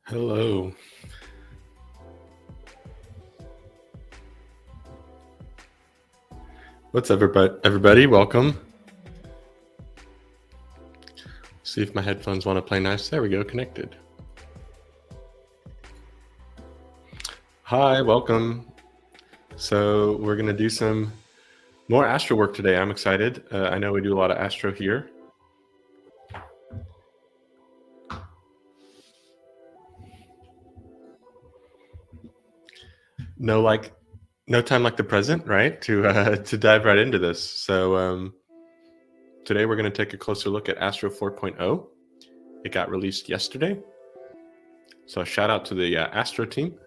Hello. What's up, everybody? Welcome. See if my headphones want to play nice. There we go, connected. Hi, welcome. So we're going to do some more Astro work today. I'm excited. I know we do a lot of Astro here. No time like the present, right? To dive right into this. So today we're going to take a closer look at Astro 4.0. It got released yesterday. So shout out to the Astro team.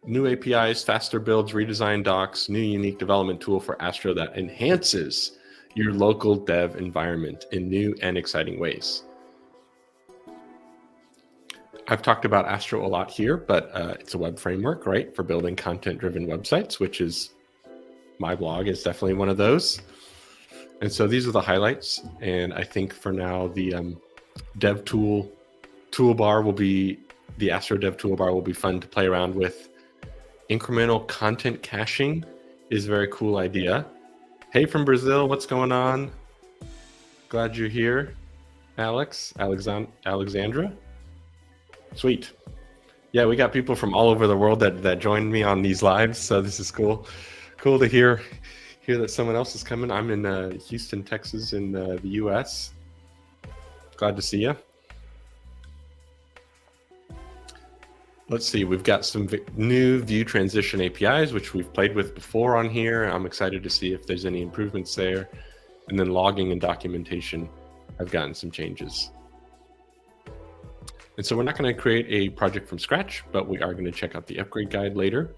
New APIs, faster builds, redesigned docs, new unique development tool for Astro that enhances your local dev environment in new and exciting ways. I've talked about Astro a lot here, but it's a web framework, right, for building content-driven websites, which is my blog is definitely one of those. And so these are the highlights. And I think for now, the Dev Toolbar will be, the Astro Dev Toolbar will be fun to play around with. Incremental content caching is a very cool idea. Hey from Brazil, what's going on? Glad you're here. Alexandra? Sweet. Yeah, we got people from all over the world that joined me on these lives, so this is cool. Cool to hear that someone else is coming. I'm in Houston, Texas in the US. Glad to see you. Let's see, we've got some new view transition APIs, which we've played with before on here. I'm excited to see if there's any improvements there. And then logging and documentation, I've gotten some changes. And so we're not going to create a project from scratch, but we are going to check out the upgrade guide later.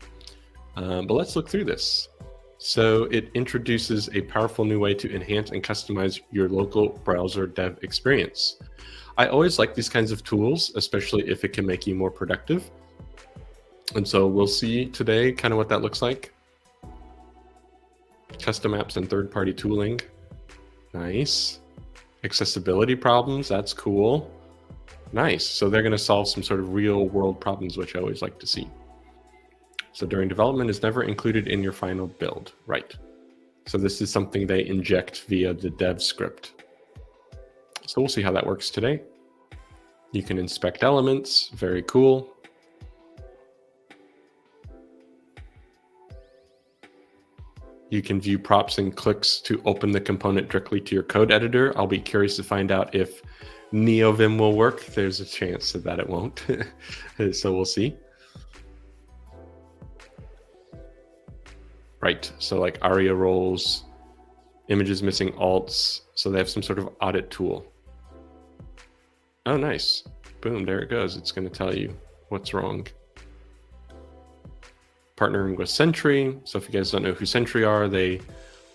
But let's look through this. So it introduces a powerful new way to enhance and customize your local browser dev experience. I always like these kinds of tools, especially if it can make you more productive. And so we'll see today kind of what that looks like. Custom apps and third-party tooling. Nice. Accessibility problems, that's cool. Nice. So they're going to solve some sort of real-world problems, which I always like to see. So during development is never included in your final build, right? So this is something they inject via the dev script. So we'll see how that works today. You can inspect elements, very cool. You can view props and clicks to open the component directly to your code editor. I'll be curious to find out if NeoVim will work. There's a chance that it won't, so we'll see. Right, so like ARIA roles, images missing alts, so they have some sort of audit tool. Oh, nice. Boom, there it goes. It's going to tell you what's wrong. Partnering with Sentry. So if you guys don't know who Sentry are, they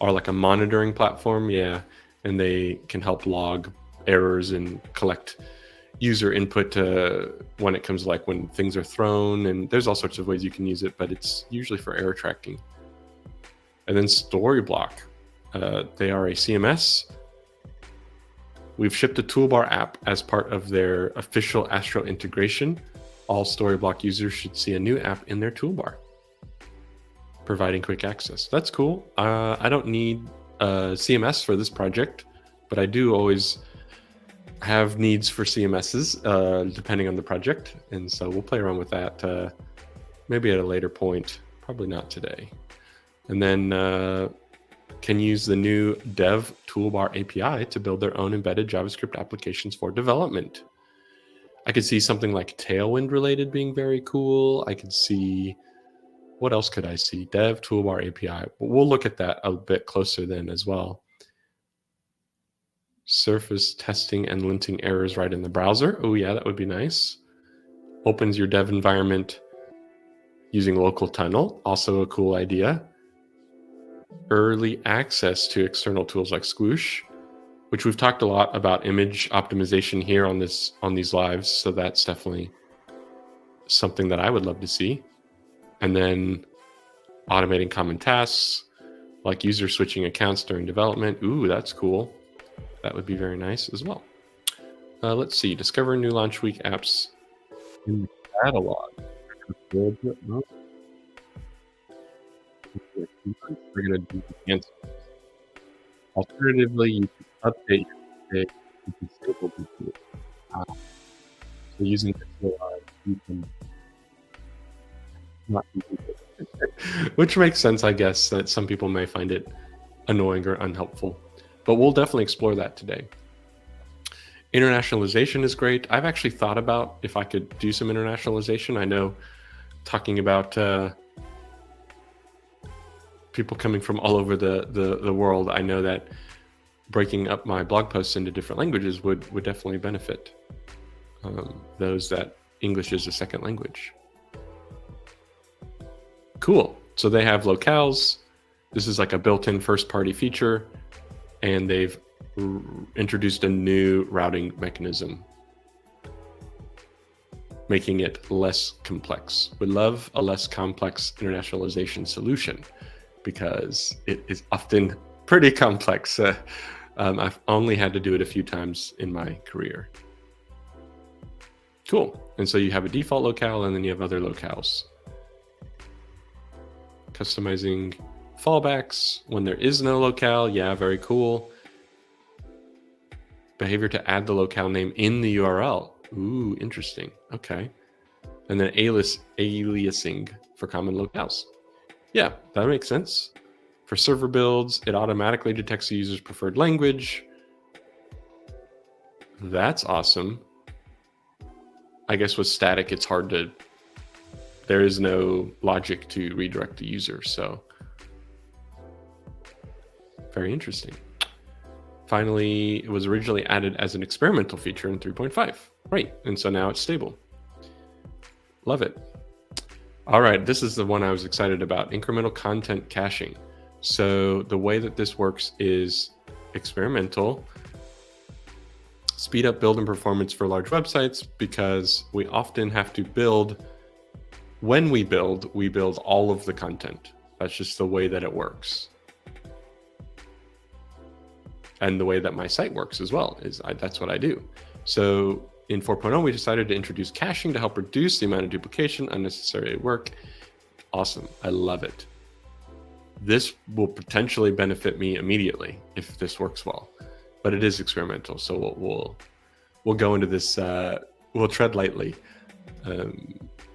are like a monitoring platform. Yeah, and they can help log errors and collect user input when it comes to like when things are thrown. And there's all sorts of ways you can use it, but it's usually for error tracking. And then Storyblock. They are a CMS. We've shipped a toolbar app as part of their official Astro integration. All Storyblock users should see a new app in their toolbar, providing quick access. That's cool. I don't need a CMS for this project, but I do always have needs for CMSs depending on the project. And so we'll play around with that maybe at a later point, probably not today. And then can use the new Dev Toolbar API to build their own embedded JavaScript applications for development. I could see something like Tailwind related being very cool. I could see, what else could I see? Dev Toolbar API. But we'll look at that a bit closer then as well. Surface testing and linting errors right in the browser. Oh yeah, that would be nice. Opens your dev environment using local tunnel. Also a cool idea. Early access to external tools like Squoosh, which we've talked a lot about image optimization here on these lives. So that's definitely something that I would love to see. And then automating common tasks like user switching accounts during development. Ooh, that's cool. That would be very nice as well. Let's see, discover new launch week apps in the catalog. Build it up. We're gonna do enhancements. Alternatively, you can update your config to disable the so using XOR, you can not use it. Which makes sense, I guess, that some people may find it annoying or unhelpful. But we'll definitely explore that today. Internationalization is great. I've actually thought about if I could do some internationalization. I know talking about people coming from all over the world, I know that breaking up my blog posts into different languages would definitely benefit those that English is a second language. Cool. So they have locales. This is like a built-in first-party feature, and they've introduced a new routing mechanism, making it less complex. We love a less complex internationalization solution because it is often pretty complex. I've only had to do it a few times in my career. Cool. And so you have a default locale, and then you have other locales. Customizing fallbacks when there is no locale. Yeah, very cool. Behavior to add the locale name in the URL. Ooh, interesting. Okay. And then aliasing for common locales. Yeah, that makes sense. For server builds, it automatically detects the user's preferred language. That's awesome. I guess with static, it's hard to, there is no logic to redirect the user. So very interesting. Finally, it was originally added as an experimental feature in 3.5. Right. And so now it's stable. Love it. All right. This is the one I was excited about, incremental content caching. So the way that this works is experimental. Speed up build and performance for large websites because we often have to build. When we build all of the content. That's just the way that it works. And the way that my site works as well is that's what I do. So in 4.0, we decided to introduce caching to help reduce the amount of duplication, unnecessary work. Awesome. I love it. This will potentially benefit me immediately if this works well, but it is experimental. So we'll go into this, we'll tread lightly.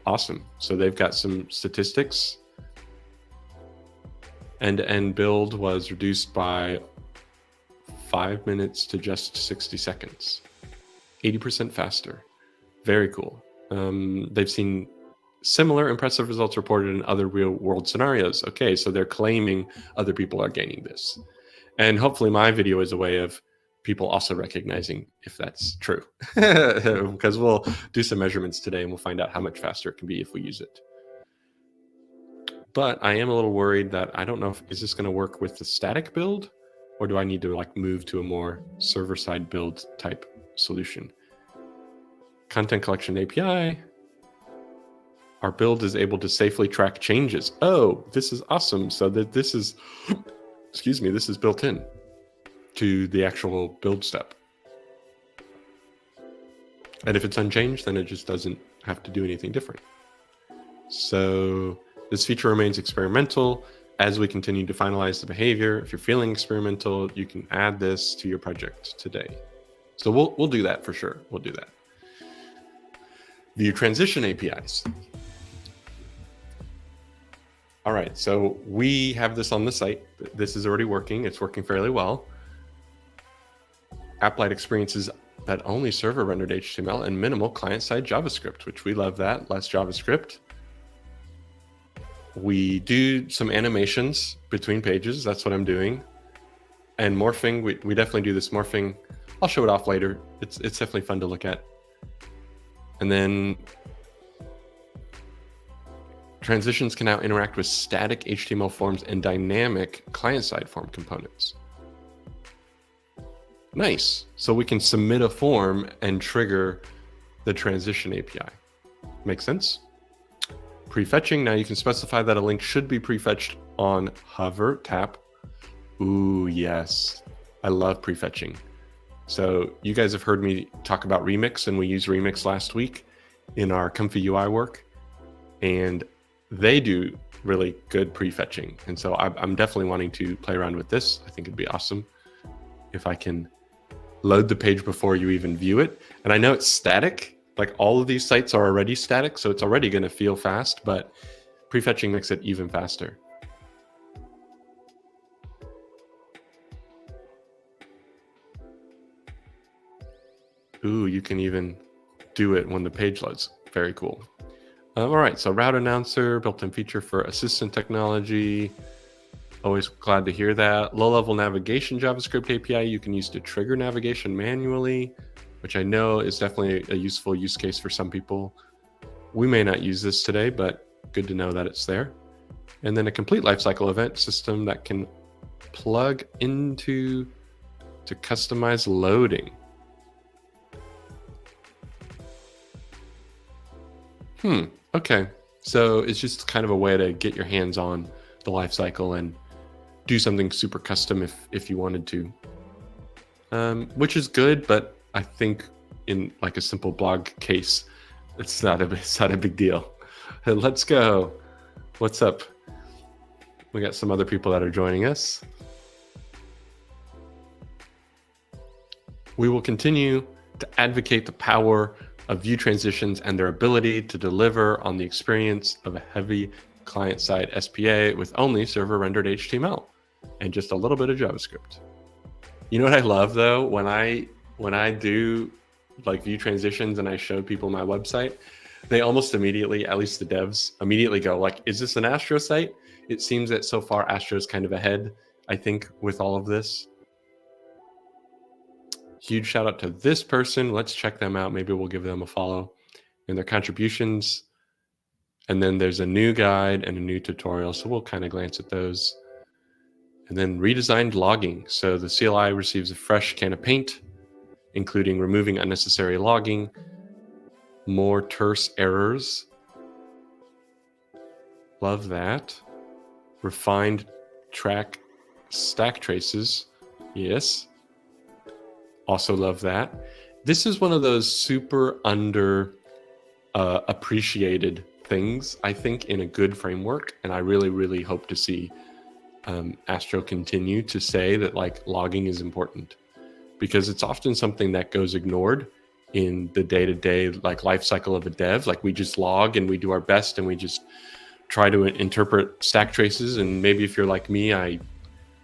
Awesome. So they've got some statistics. End-to-end build was reduced by 5 minutes to just 60 seconds. 80% faster. Very cool. They've seen similar impressive results reported in other real-world scenarios. Okay, so they're claiming other people are gaining this. And hopefully my video is a way of people also recognizing if that's true. Because we'll do some measurements today and we'll find out how much faster it can be if we use it. But I am a little worried that I don't know is this going to work with the static build, or do I need to like move to a more server-side build type solution? Content collection API. Our build is able to safely track changes. Oh, this is awesome. So that this is, excuse me, this is built in to the actual build step. And if it's unchanged, then it just doesn't have to do anything different. So this feature remains experimental as we continue to finalize the behavior. If you're feeling experimental, you can add this to your project today. So we'll do that for sure. We'll do that. View transition APIs. All right, so we have this on the site. This is already working. It's working fairly well. App-Lite experiences that only server rendered HTML and minimal client-side JavaScript, which we love that, less JavaScript. We do some animations between pages. That's what I'm doing. And morphing, we definitely do this morphing. I'll show it off later. It's definitely fun to look at. And then transitions can now interact with static HTML forms and dynamic client-side form components. Nice. So we can submit a form and trigger the transition API. Make sense? Prefetching. Now you can specify that a link should be prefetched on hover, tap. Ooh, yes. I love prefetching. So you guys have heard me talk about Remix, and we used Remix last week. in our Comfy UI work, and they do really good prefetching. And so I'm definitely wanting to play around with this. I think it'd be awesome if I can load the page before you even view it. And I know it's static, like all of these sites are already static, so it's already going to feel fast, but prefetching makes it even faster. Ooh, you can even do it when the page loads. Very cool. All right, so route announcer, built-in feature for assistant technology. Always glad to hear that. Low-level navigation JavaScript API you can use to trigger navigation manually, which I know is definitely a useful use case for some people. We may not use this today, but good to know that it's there. And then a complete lifecycle event system that can plug into to customize loading. Okay. So it's just kind of a way to get your hands on the lifecycle and do something super custom if you wanted to, which is good. But I think in like a simple blog case, it's not a big deal. Let's go. What's up? We got some other people that are joining us. We will continue to advocate the power of view transitions and their ability to deliver on the experience of a heavy client-side SPA with only server-rendered HTML and just a little bit of JavaScript. You know what I love though? When I do like view transitions and I show people my website, they almost immediately, at least the devs, immediately go like, is this an Astro site? It seems that so far Astro's kind of ahead, I think, with all of this. Huge shout out to this person. Let's check them out. Maybe we'll give them a follow and their contributions. And then there's a new guide and a new tutorial. So we'll kind of glance at those. And then redesigned logging. So the CLI receives a fresh can of paint, including removing unnecessary logging, more terse errors. Love that. Refined track stack traces. Yes. Also love that. This is one of those super under appreciated things, I think, in a good framework. And I really, really hope to see Astro continue to say that like logging is important, because it's often something that goes ignored in the day-to-day like life cycle of a dev. Like we just log and we do our best and we just try to interpret stack traces. And maybe if you're like me, I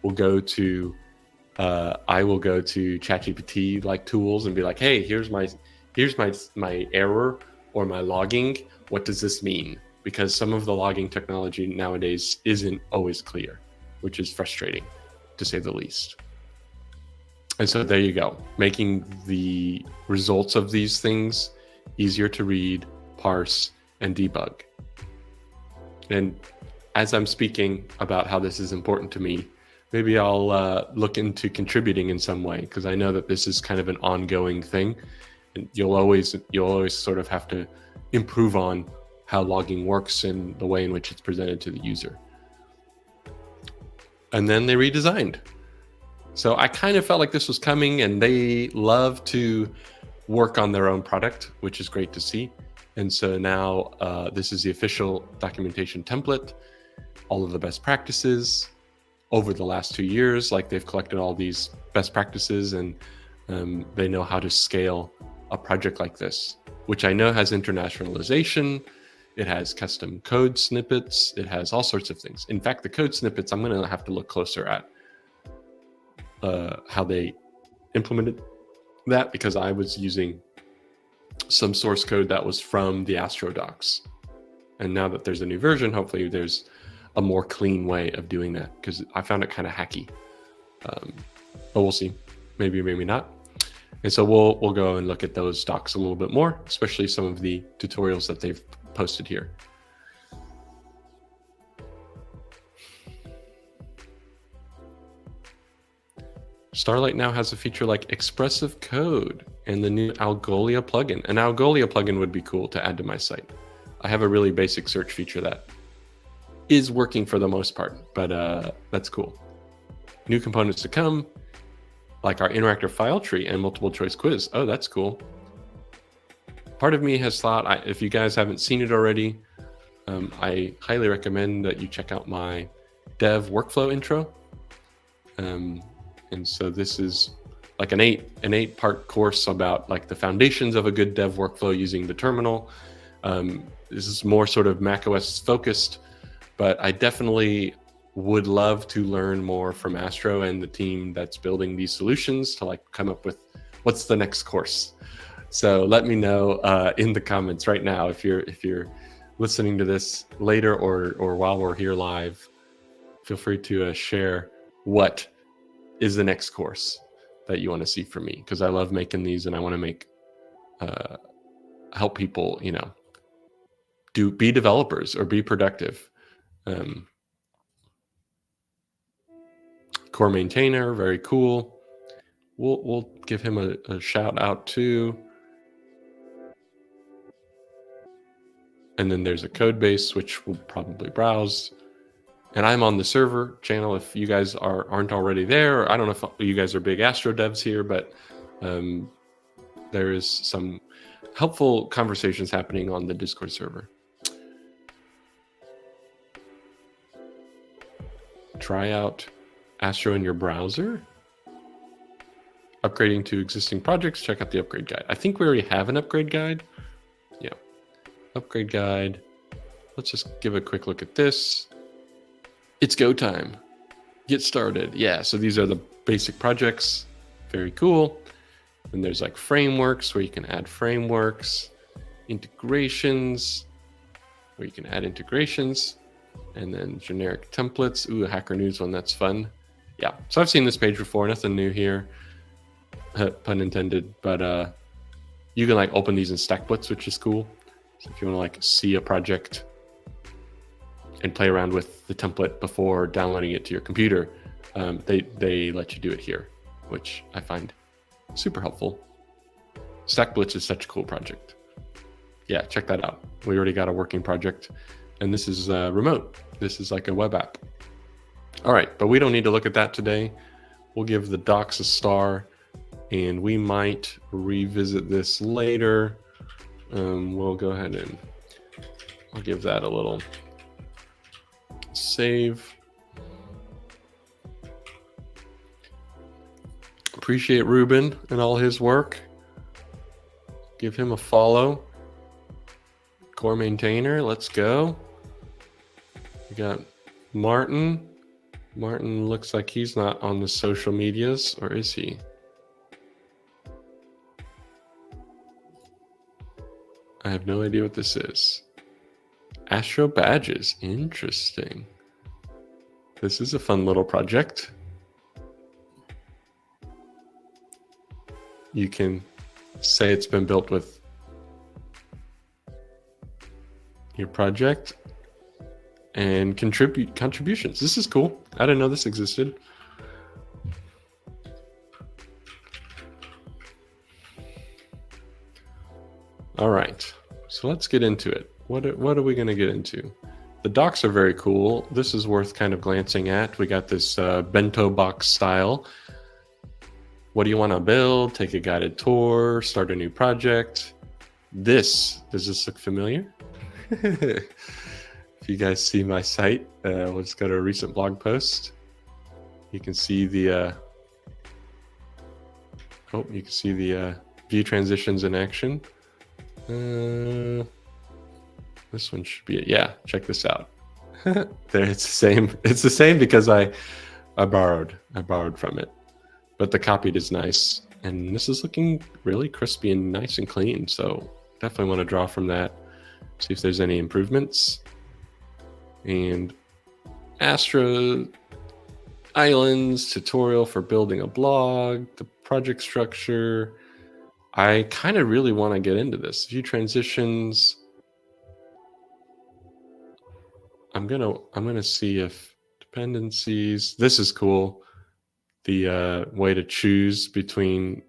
will go to ChatGPT like tools and be like, hey, here's my error or my logging. What does this mean? Because some of the logging technology nowadays isn't always clear, which is frustrating to say the least. And so there you go, making the results of these things easier to read, parse, and debug. And as I'm speaking about how this is important to me, maybe I'll look into contributing in some way, because I know that this is kind of an ongoing thing, and you'll always sort of have to improve on how logging works and the way in which it's presented to the user. And then they redesigned. So I kind of felt like this was coming, and they love to work on their own product, which is great to see. And so now this is the official documentation template, all of the best practices over the last 2 years. Like they've collected all these best practices, and they know how to scale a project like this, which I know has internationalization. It has custom code snippets. It has all sorts of things. In fact, the code snippets, I'm going to have to look closer at how they implemented that, because I was using some source code that was from the Astro docs. And now that there's a new version, hopefully there's a more clean way of doing that, because I found it kind of hacky. But we'll see. Maybe, maybe not. And so we'll go and look at those docs a little bit more, especially some of the tutorials that they've posted here. Starlight now has a feature like Expressive Code and the new Algolia plugin. An Algolia plugin would be cool to add to my site. I have a really basic search feature that is working for the most part, but that's cool. New components to come, like our interactive file tree and multiple choice quiz. Oh, that's cool. part of me has thought, if you guys haven't seen it already, I highly recommend that you check out my dev workflow intro. And so this is like an eight part course about like the foundations of a good dev workflow using the terminal. This is more sort of macOS focused, but I definitely would love to learn more from Astro and the team that's building these solutions to like come up with what's the next course. So let me know in the comments right now if you're listening to this later or while we're here live. Feel free to share what is the next course that you want to see from me, because I love making these and I want to make help people, you know, be developers or be productive. Core maintainer, very cool. We'll give him a shout out too. And then there's a Codebase, which we'll probably browse. And I'm on the server channel if you guys aren't already there. I don't know if you guys are big Astro devs here, but there is some helpful conversations happening on the Discord server. Try out Astro in your browser. Upgrading to existing projects, check out the upgrade guide. I think we already have an upgrade guide. Yeah, upgrade guide. Let's just give a quick look at this. It's go time. Get started. Yeah, so these are the basic projects. Very cool. And there's like frameworks where you can add frameworks, integrations where you can add integrations, and then generic templates. Ooh, a Hacker News one, that's fun. Yeah, so I've seen this page before, nothing new here, pun intended, but you can like open these in StackBlitz, which is cool. So if you want to like see a project and play around with the template before downloading it to your computer, they let you do it here, which I find super helpful. StackBlitz is such a cool project. Yeah, check that out. We already got a working project, and this is remote. This is like a web app. All right, but we don't need to look at that today. We'll give the docs a star, and we might revisit this later. We'll go ahead and I'll give that a little save. Appreciate Ruben and all his work. Give him a follow. Core maintainer, let's go. We got Martin. Martin looks like he's not on the social medias, or is he? I have no idea what this is. Astro badges, interesting. This is a fun little project. You can say it's been built with your project and contributions. This is cool. I didn't know this existed. All right, so let's get into it. What are we going to get into? The docs are very cool. This is worth kind of glancing at. We got this bento box style. What do you want to build? Take a guided tour, start a new project. Does this look familiar? If you guys see my site, we'll just go to a recent blog post. You can see the view transitions in action. This one should be it. Yeah, check this out. There, it's the same. It's the same because I borrowed from it, but the copied is nice, and this is looking really crispy and nice and clean. So definitely want to draw from that. See if there's any improvements. And Astro Islands tutorial for building a blog, the project structure. I kind of really want to get into this. View transitions. I'm gonna see if dependencies. This is cool. The way to choose between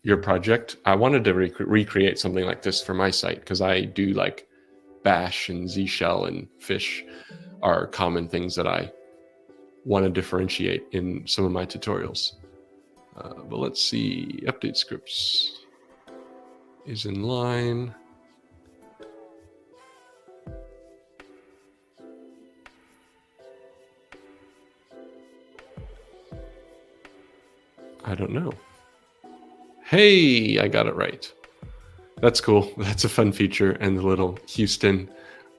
your project. I wanted to recreate something like this for my site because I do like Bash and Z Shell and Fish are common things that I want to differentiate in some of my tutorials. But let's see, update scripts. is in line. I don't know. Hey, I got it right. That's cool. That's a fun feature. And the little Houston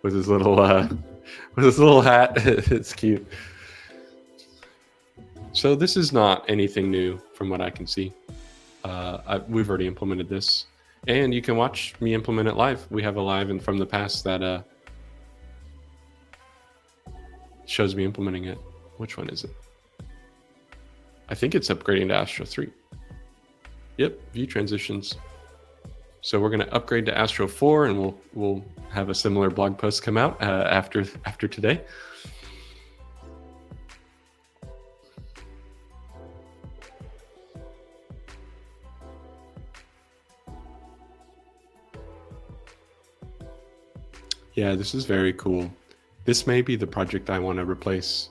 with his little hat. It's cute. So this is not anything new from what I can see. We've already implemented this, and you can watch me implement it live. We have a live and from the past that shows me implementing it. Which one is it? I think it's upgrading to Astro 3. Yep, view transitions. So we're going to upgrade to Astro 4, and we'll have a similar blog post come out after today. Yeah, this is very cool. This may be the project I want to replace.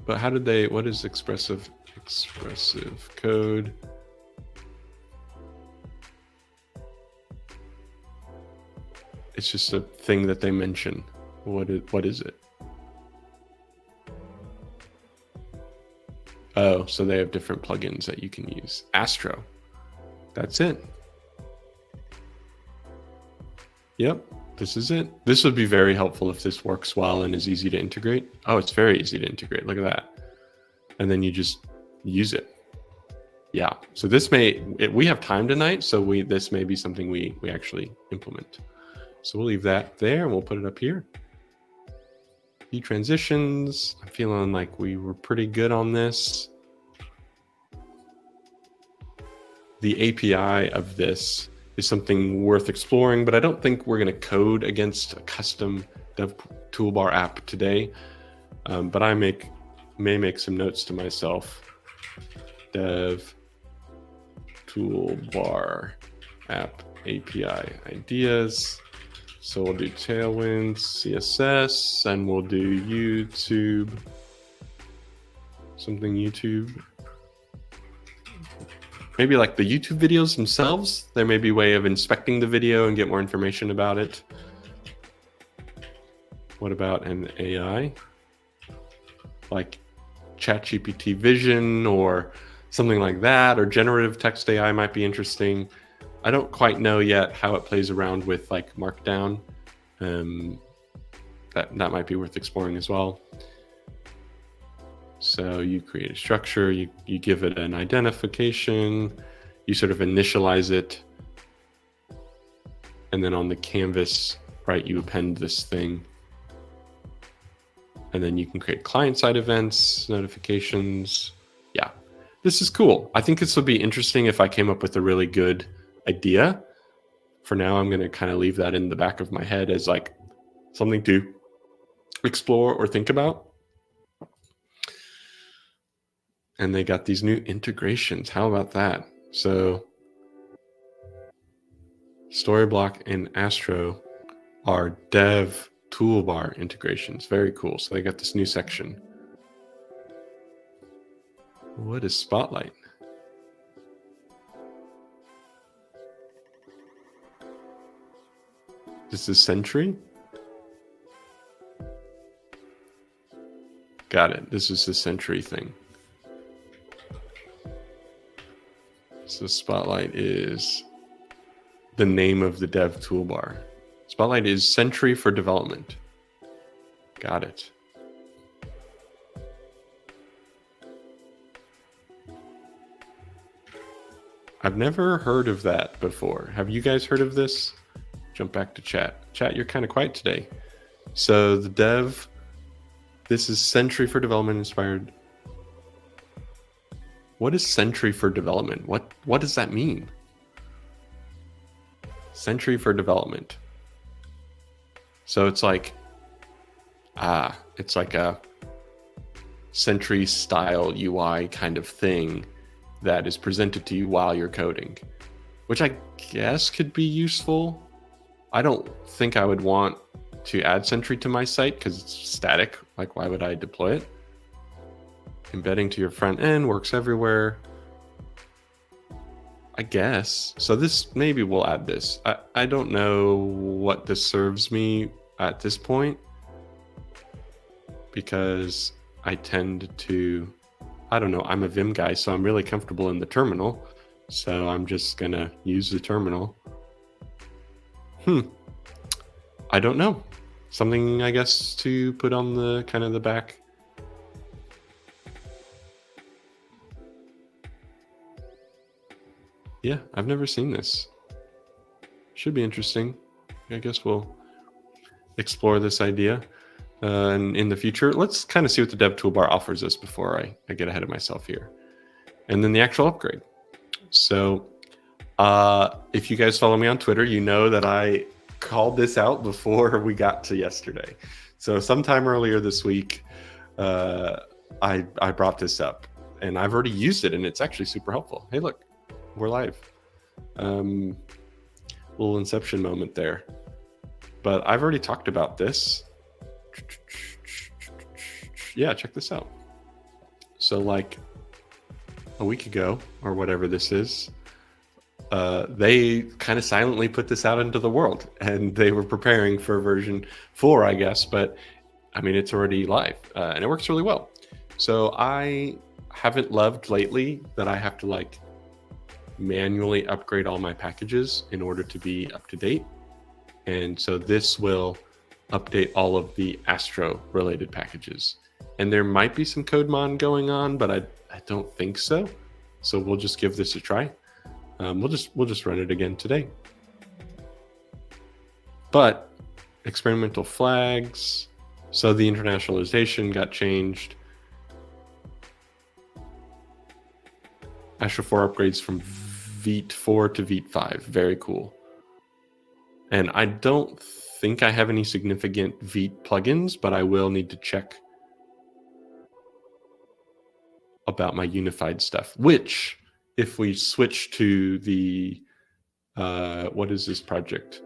But how did they, what is Expressive code? It's just a thing that they mention. What is it? Oh, so they have different plugins that you can use. Astro. That's it. Yep, this is it. This would be very helpful if this works well and is easy to integrate. Oh, it's very easy to integrate. Look at that. And then you just use it. Yeah, so this we have time tonight, so this may be something we actually implement. So we'll leave that there and we'll put it up here. View transitions. I'm feeling like we were pretty good on this. The API of this is something worth exploring, but I don't think we're going to code against a custom Dev Toolbar app today. But I may make some notes to myself. Dev Toolbar app API ideas. So we'll do Tailwind, CSS, and we'll do YouTube. Something YouTube. Maybe like the YouTube videos themselves. There may be a way of inspecting the video and get more information about it. What about an AI? Like ChatGPT Vision or something like that, or generative text AI might be interesting. I don't quite know yet how it plays around with like Markdown. That might be worth exploring as well. So you create a structure, you give it an identification, you sort of initialize it, and then on the canvas, right, you append this thing. And then you can create client-side events, notifications. Yeah, this is cool. I think this would be interesting if I came up with a really good idea. For now, I'm going to kind of leave that in the back of my head as like something to explore or think about. And they got these new integrations. How about that? So Storyblock and Astro are Dev Toolbar integrations. Very cool. So they got this new section. What is Spotlight? This is Sentry. Got it. This is the Sentry thing. So Spotlight is the name of the Dev Toolbar. Spotlight is Sentry for development. Got it. I've never heard of that before. Have you guys heard of this? Jump back to chat. Chat, you're kind of quiet today. So the Dev, this is Sentry for development inspired. What is Sentry for development? What does that mean? Sentry for development. So it's like, it's like a Sentry style UI kind of thing that is presented to you while you're coding, which I guess could be useful. I don't think I would want to add Sentry to my site because it's static. Like, why would I deploy it? Embedding to your front end works everywhere. I guess. So this, maybe we'll add this. I don't know what this serves me at this point, because I tend to, I don't know, I'm a Vim guy, so I'm really comfortable in the terminal. So I'm just gonna use the terminal. I don't know. Something, I guess, to put on the kind of the back. Yeah, I've never seen this. Should be interesting. I guess we'll explore this idea. And in the future, let's kind of see what the Dev Toolbar offers us before I get ahead of myself here. And then the actual upgrade. So if you guys follow me on Twitter, you know that I called this out before we got to yesterday. So sometime earlier this week, I brought this up, and I've already used it, and it's actually super helpful. Hey, look, we're live. Little inception moment there. But I've already talked about this. Yeah, check this out. So like a week ago, or whatever this is, they kind of silently put this out into the world, and they were preparing for version 4, I guess, but I mean, it's already live, and it works really well. So I haven't loved lately that I have to like manually upgrade all my packages in order to be up to date. And so this will update all of the Astro related packages. And there might be some code mon going on, but I don't think so. So we'll just give this a try. We'll just run it again today. But experimental flags. So the internationalization got changed. Astro 4 upgrades from v4 to v5. Very cool. And I don't think I have any significant Vite plugins, but I will need to check about my unified stuff, which if we switch to the, what is this project?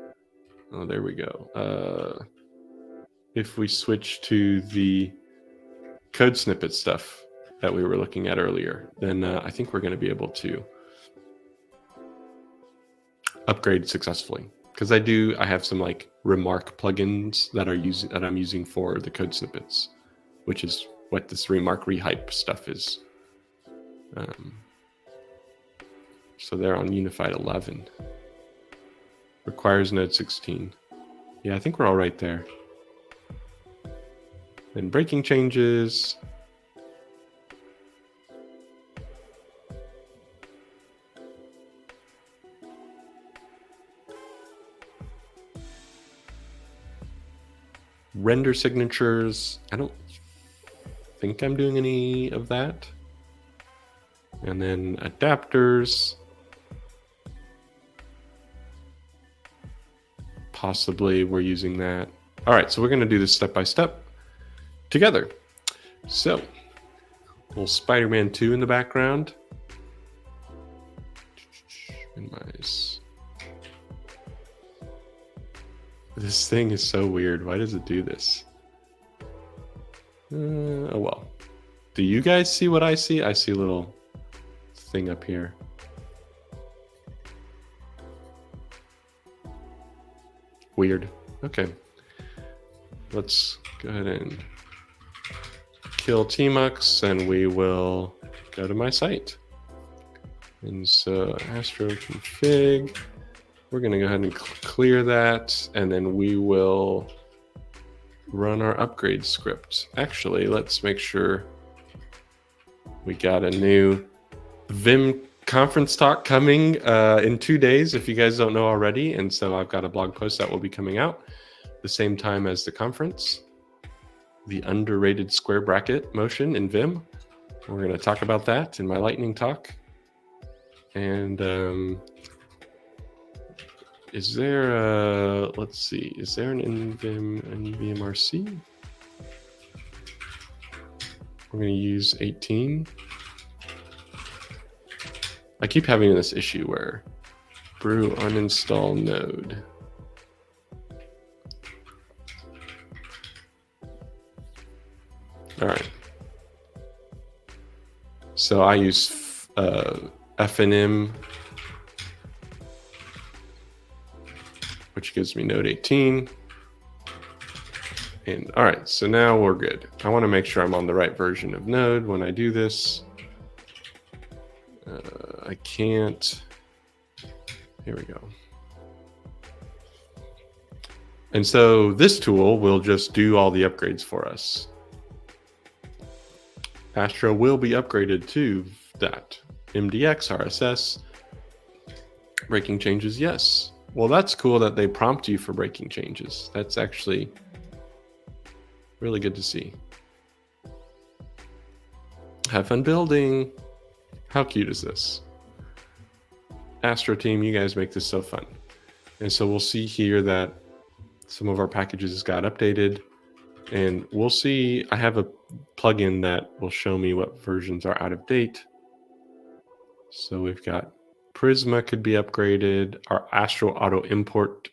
Oh, there we go. If we switch to the code snippet stuff that we were looking at earlier, then I think we're going to be able to upgrade successfully. Because I have some like remark plugins that I'm using for the code snippets, which is what this remark rehype stuff is. So they're on Unified 11. Requires node 16. Yeah, I think we're all right there. Then breaking changes. Render signatures. I don't think I'm doing any of that. And then adapters. Possibly we're using that. All right, so we're going to do this step by step together. So, little Spider-Man 2 in the background. Minimize. This thing is so weird. Why does it do this? Oh well. Do you guys see what I see? I see a little thing up here. Weird. Okay. Let's go ahead and kill Tmux, and we will go to my site. And so Astro config. We're going to go ahead and clear that, and then we will run our upgrade script. Actually, let's make sure we got a new Vim conference talk coming in 2 days, if you guys don't know already. And so I've got a blog post that will be coming out the same time as the conference. The underrated square bracket motion in Vim. We're going to talk about that in my lightning talk. And is there a, let's see, is there an NVMRC? We're going to use 18. I keep having this issue where brew uninstall node. All right. So I use FNM which gives me node 18. And all right, so now we're good. I want to make sure I'm on the right version of Node when I do this. I can't. Here we go. And so this tool will just do all the upgrades for us. Astro will be upgraded to that. MDX, RSS, breaking changes, yes. Well, that's cool that they prompt you for breaking changes. That's actually really good to see. Have fun building. How cute is this? Astro team, you guys make this so fun. And so we'll see here that some of our packages got updated, and we'll see, I have a plugin that will show me what versions are out of date. So we've got Prisma could be upgraded, our Astro auto import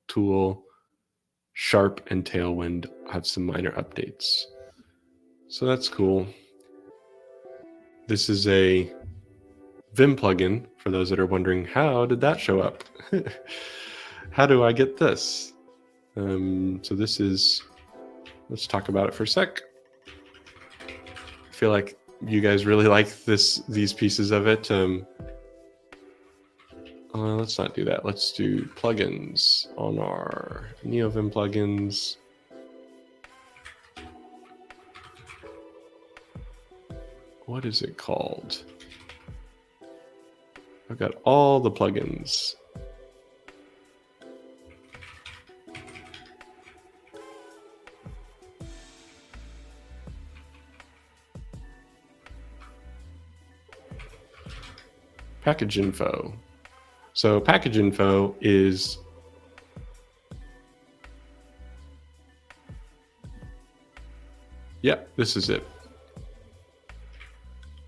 tool, Sharp and Tailwind have some minor updates. So that's cool. This is a Vim plugin, for those that are wondering, how did that show up? How do I get this? So this is, let's talk about it for a sec. I feel like you guys really like these pieces of it. Let's not do that. Let's do plugins on our NeoVim plugins. What is it called? I've got all the plugins. Package info. So package info is this is it.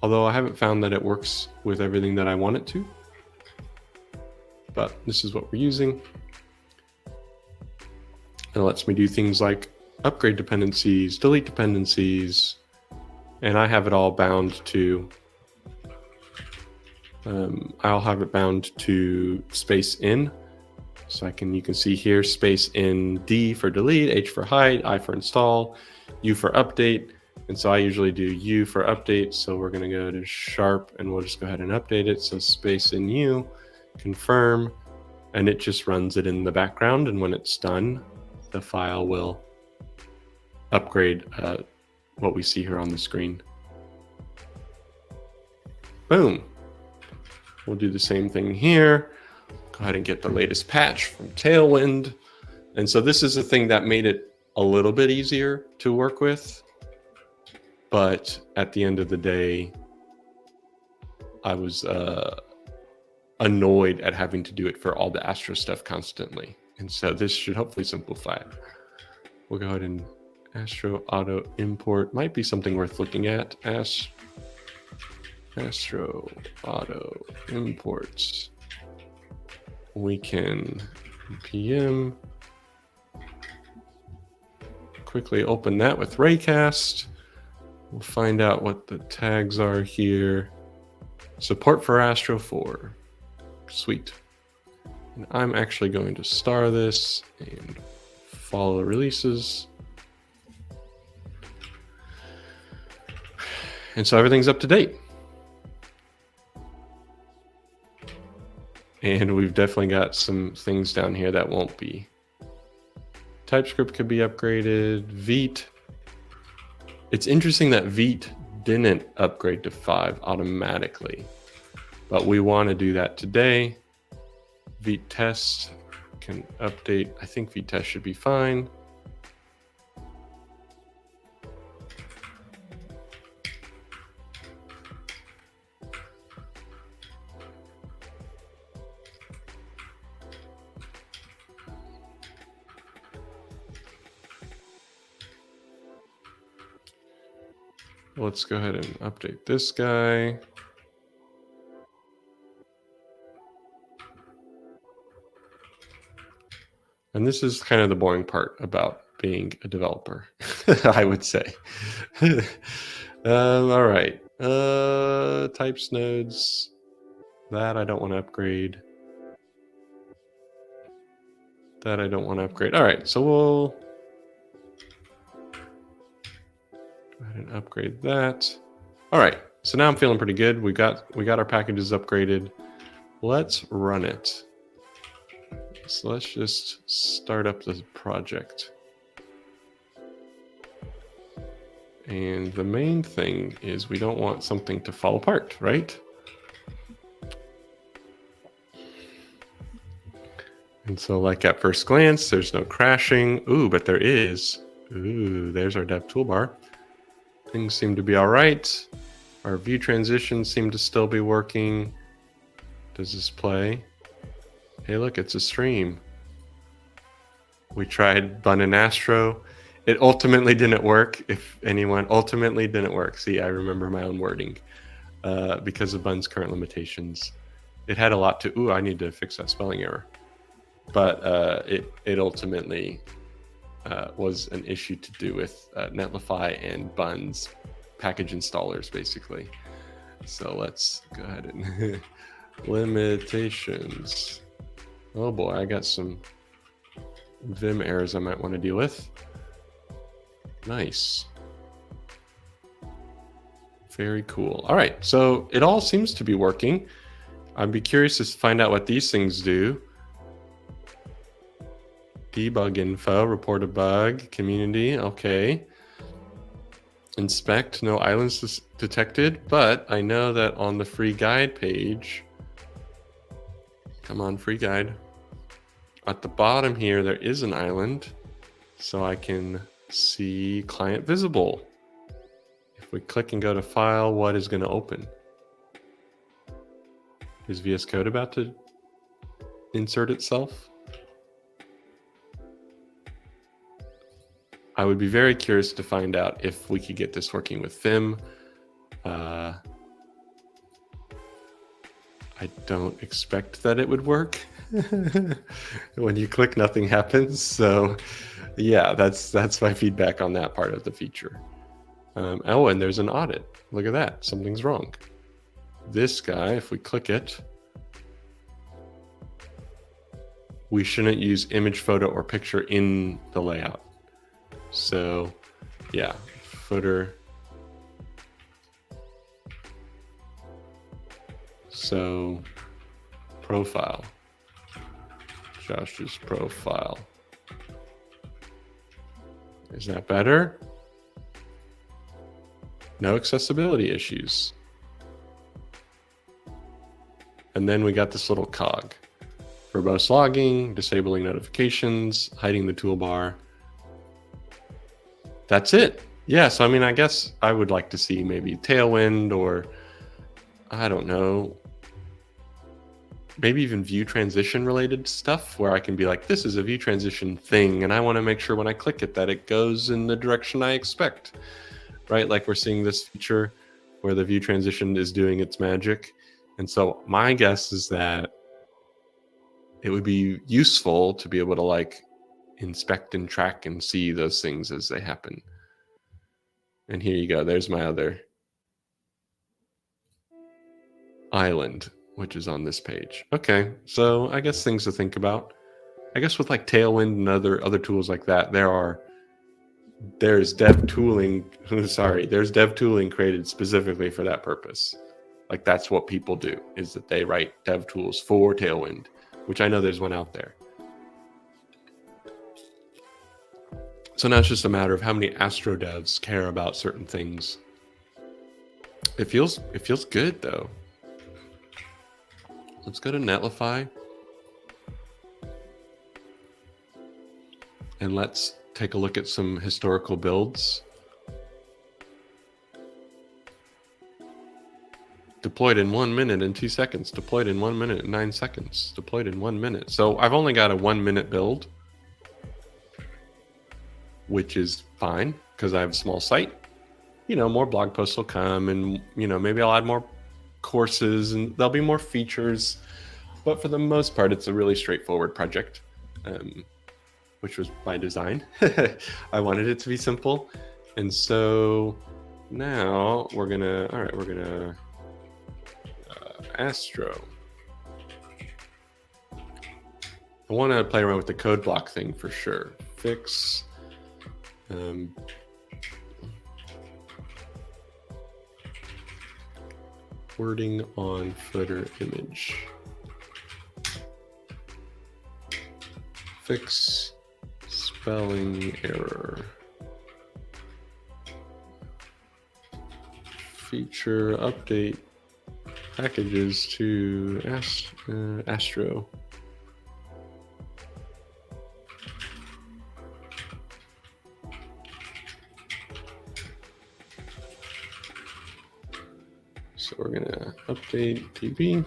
Although I haven't found that it works with everything that I want it to, but this is what we're using. It lets me do things like upgrade dependencies, delete dependencies, and I have it all bound to I'll have it bound to space in. So you can see here, space in D for delete, H for hide, I for install, U for update. And so I usually do U for update. So we're going to go to Sharp and we'll just go ahead and update it. So space in U, confirm, and it just runs it in the background. And when it's done, the file will upgrade what we see here on the screen. Boom. We'll do the same thing here. Go ahead and get the latest patch from Tailwind. And so this is the thing that made it a little bit easier to work with. But at the end of the day, I was annoyed at having to do it for all the Astro stuff constantly. And so this should hopefully simplify it. We'll go ahead and Astro auto import might be something worth looking at. Astro auto imports. We can npm quickly open that with Raycast. We'll find out what the tags are here. Support for Astro 4. Sweet. And I'm actually going to star this and follow releases. And so everything's up to date. And we've definitely got some things down here that won't be. TypeScript could be upgraded. Vite. It's interesting that Vite didn't upgrade to 5 automatically, but we want to do that today. Vite test can update. I think Vite test should be fine. Let's go ahead and update this guy. And this is kind of the boring part about being a developer, I would say. All right. Types nodes. That I don't want to upgrade. that I don't want to upgrade. All right, so we'll go ahead and upgrade that. All right, so now I'm feeling pretty good. We got our packages upgraded. Let's run it. So let's just start up this project. And the main thing is we don't want something to fall apart, right? And so like at first glance, there's no crashing. Ooh, but there is. Ooh, there's our Dev Toolbar. Things seem to be all right. Our view transitions seem to still be working. Does this play? Hey, look, it's a stream. We tried Bun and Astro. It ultimately didn't work. If anyone, ultimately didn't work. See, I remember my own wording because of Bun's current limitations. It had a lot to, ooh, I need to fix that spelling error. But it ultimately was an issue to do with Netlify and Bun's package installers, basically. So let's go ahead and limitations. Oh boy, I got some Vim errors I might want to deal with. Nice. Very cool. All right, so it all seems to be working. I'd be curious to find out what these things do. Debug info, report a bug, community, okay. Inspect, no islands detected, but I know that on the free guide page, come on, free guide. At the bottom here, there is an island, so I can see client visible. If we click and go to file, what is going to open? Is VS Code about to insert itself? I would be very curious to find out if we could get this working with Vim. I don't expect that it would work. When you click, nothing happens. So yeah, that's my feedback on that part of the feature. Oh, and there's an audit. Look at that, something's wrong. This guy, if we click it, we shouldn't use image, photo, or picture in the layout. So yeah, footer. So profile, Josh's profile. Is that better? No accessibility issues. And then we got this little cog. Verbose logging, disabling notifications, hiding the toolbar. That's it. Yeah, so I mean, I guess I would like to see maybe Tailwind or, I don't know, maybe even view transition related stuff where I can be like, this is a view transition thing, and I want to make sure when I click it that it goes in the direction I expect, right? Like we're seeing this feature where the view transition is doing its magic. And so my guess is that it would be useful to be able to like inspect and track and see those things as they happen. And here you go. There's my other island, which is on this page. Okay, so I guess things to think about. I guess with like Tailwind and other tools like that, there's dev tooling. There's dev tooling created specifically for that purpose. Like that's what people do, is that they write dev tools for Tailwind, which I know there's one out there. So now it's just a matter of how many Astro devs care about certain things. It feels good though. Let's go to Netlify and let's take a look at some historical builds. Deployed in 1 minute and 2 seconds, deployed in 1 minute and 9 seconds, deployed in 1 minute. So I've only got a 1 minute build, which is fine because I have a small site. You know, more blog posts will come and, you know, maybe I'll add more courses and there'll be more features. But for the most part, it's a really straightforward project, which was by design. I wanted it to be simple. And so now we're gonna, all right, we're gonna Astro. I want to play around with the code block thing for sure. Fix wording on footer image. Fix spelling error. Feature update packages to Astro. So we're gonna update DB.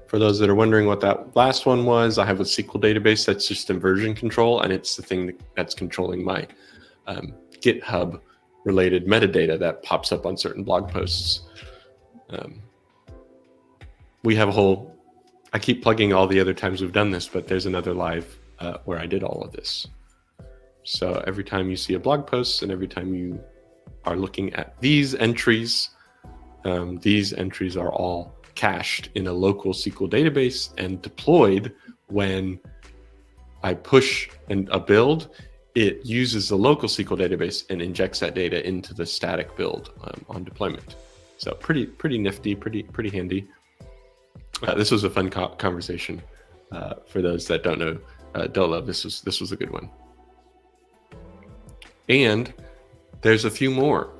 For those that are wondering what that last one was, I have a SQL database that's just in version control, and it's the thing that's controlling my GitHub related metadata that pops up on certain blog posts. We have a whole, I keep plugging all the other times we've done this, but there's another live where I did all of this. So every time you see a blog post and every time you are looking at these entries are all cached in a local SQL database and deployed when I push a build. It uses the local SQL database and injects that data into the static build on deployment. So pretty nifty, pretty handy. This was a fun conversation. For those that don't know, don't love, this was a good one. And there's a few more.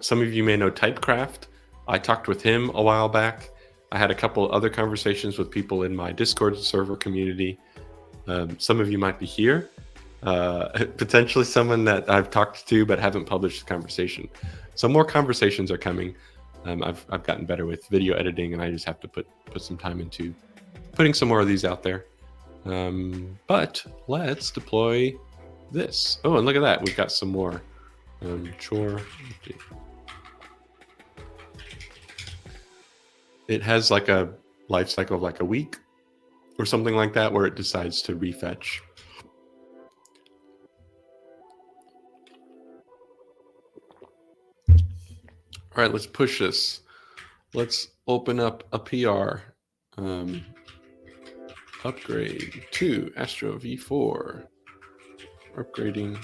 Some of you may know Typecraft. I talked with him a while back. I had a couple other conversations with people in my Discord server community. Some of you might be here. Potentially someone that I've talked to but haven't published the conversation. Some more conversations are coming. I've gotten better with video editing, and I just have to put some time into putting some more of these out there. But let's deploy this. Oh, and look at that. We've got some more. Chore. It has like a life cycle of like a week or something like that, where it decides to refetch. All right, let's push this. Let's open up a PR. Upgrade to Astro v4. Upgrading.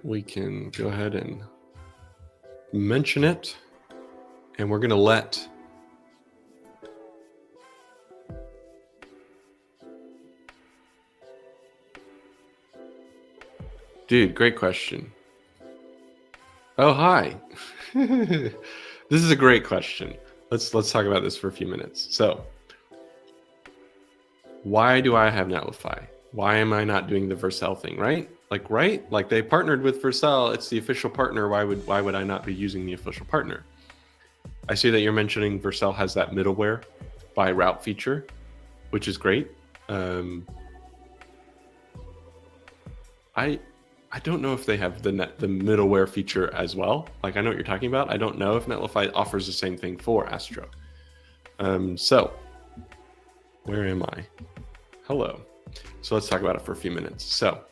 We can go ahead and mention it, and we're going to let dude, great question. Oh, hi. This is a great question. Let's talk about this for a few minutes. So, why do I have Netlify? Why am I not doing the Vercel thing, right? Like they partnered with Vercel. It's the official partner. Why would I not be using the official partner? I see that you're mentioning Vercel has that middleware by route feature, which is great. I don't know if they have the middleware feature as well. Like, I know what you're talking about. I don't know if Netlify offers the same thing for Astro. So where am I? Hello. So let's talk about it for a few minutes. So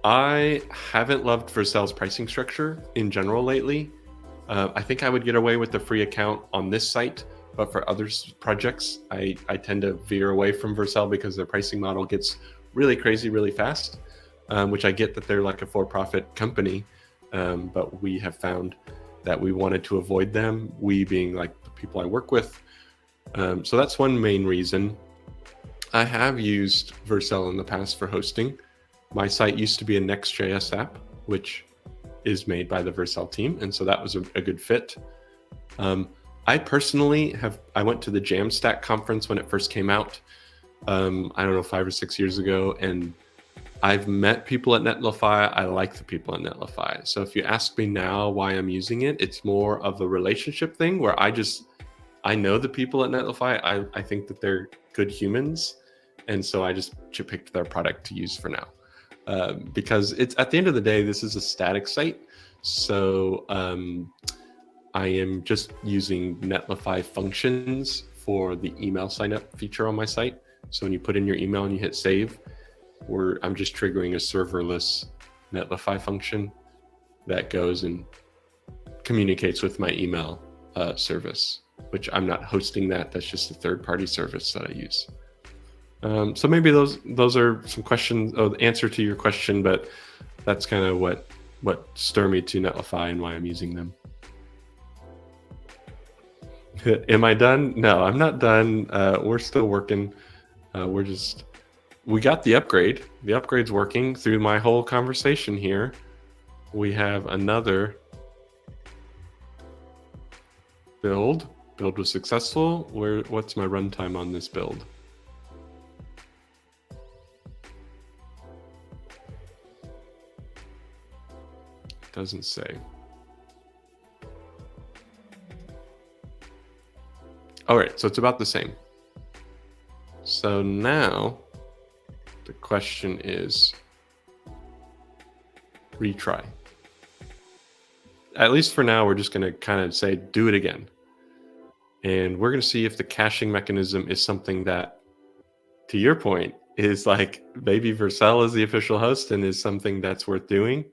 I haven't loved Vercel's pricing structure in general lately. I think I would get away with the free account on this site, but for other projects, I tend to veer away from Vercel because their pricing model gets really crazy really fast, which I get that they're like a for-profit company, but we have found that we wanted to avoid them, we being like the people I work with. So that's one main reason. I have used Vercel in the past for hosting. My site used to be a Next.js app, which is made by the Vercel team, and so that was a good fit. I personally I went to the Jamstack conference when it first came out, I don't know, 5 or 6 years ago, and I've met people at Netlify. I like the people at Netlify. So if you ask me now why I'm using it, it's more of a relationship thing where I know the people at Netlify. I think that they're good humans, and so I just picked their product to use for now. Because it's, at the end of the day, this is a static site. So I am just using Netlify functions for the email sign up feature on my site. So when you put in your email and you hit save, I'm just triggering a serverless Netlify function that goes and communicates with my email service, which I'm not hosting that. That's just a third-party service that I use. So maybe those are some questions, the answer to your question, but that's kind of what stir me to Netlify and why I'm using them. Am I done? No, I'm not done. We're still working. We got the upgrade. The upgrade's working through my whole conversation here. We have another build. Build was successful. What's my runtime on this build? Doesn't say. All right, so it's about the same. So now the question is retry. At least for now, we're just going to kind of say, do it again. And we're going to see if the caching mechanism is something that, to your point, is like maybe Vercel is the official host and is something that's worth doing.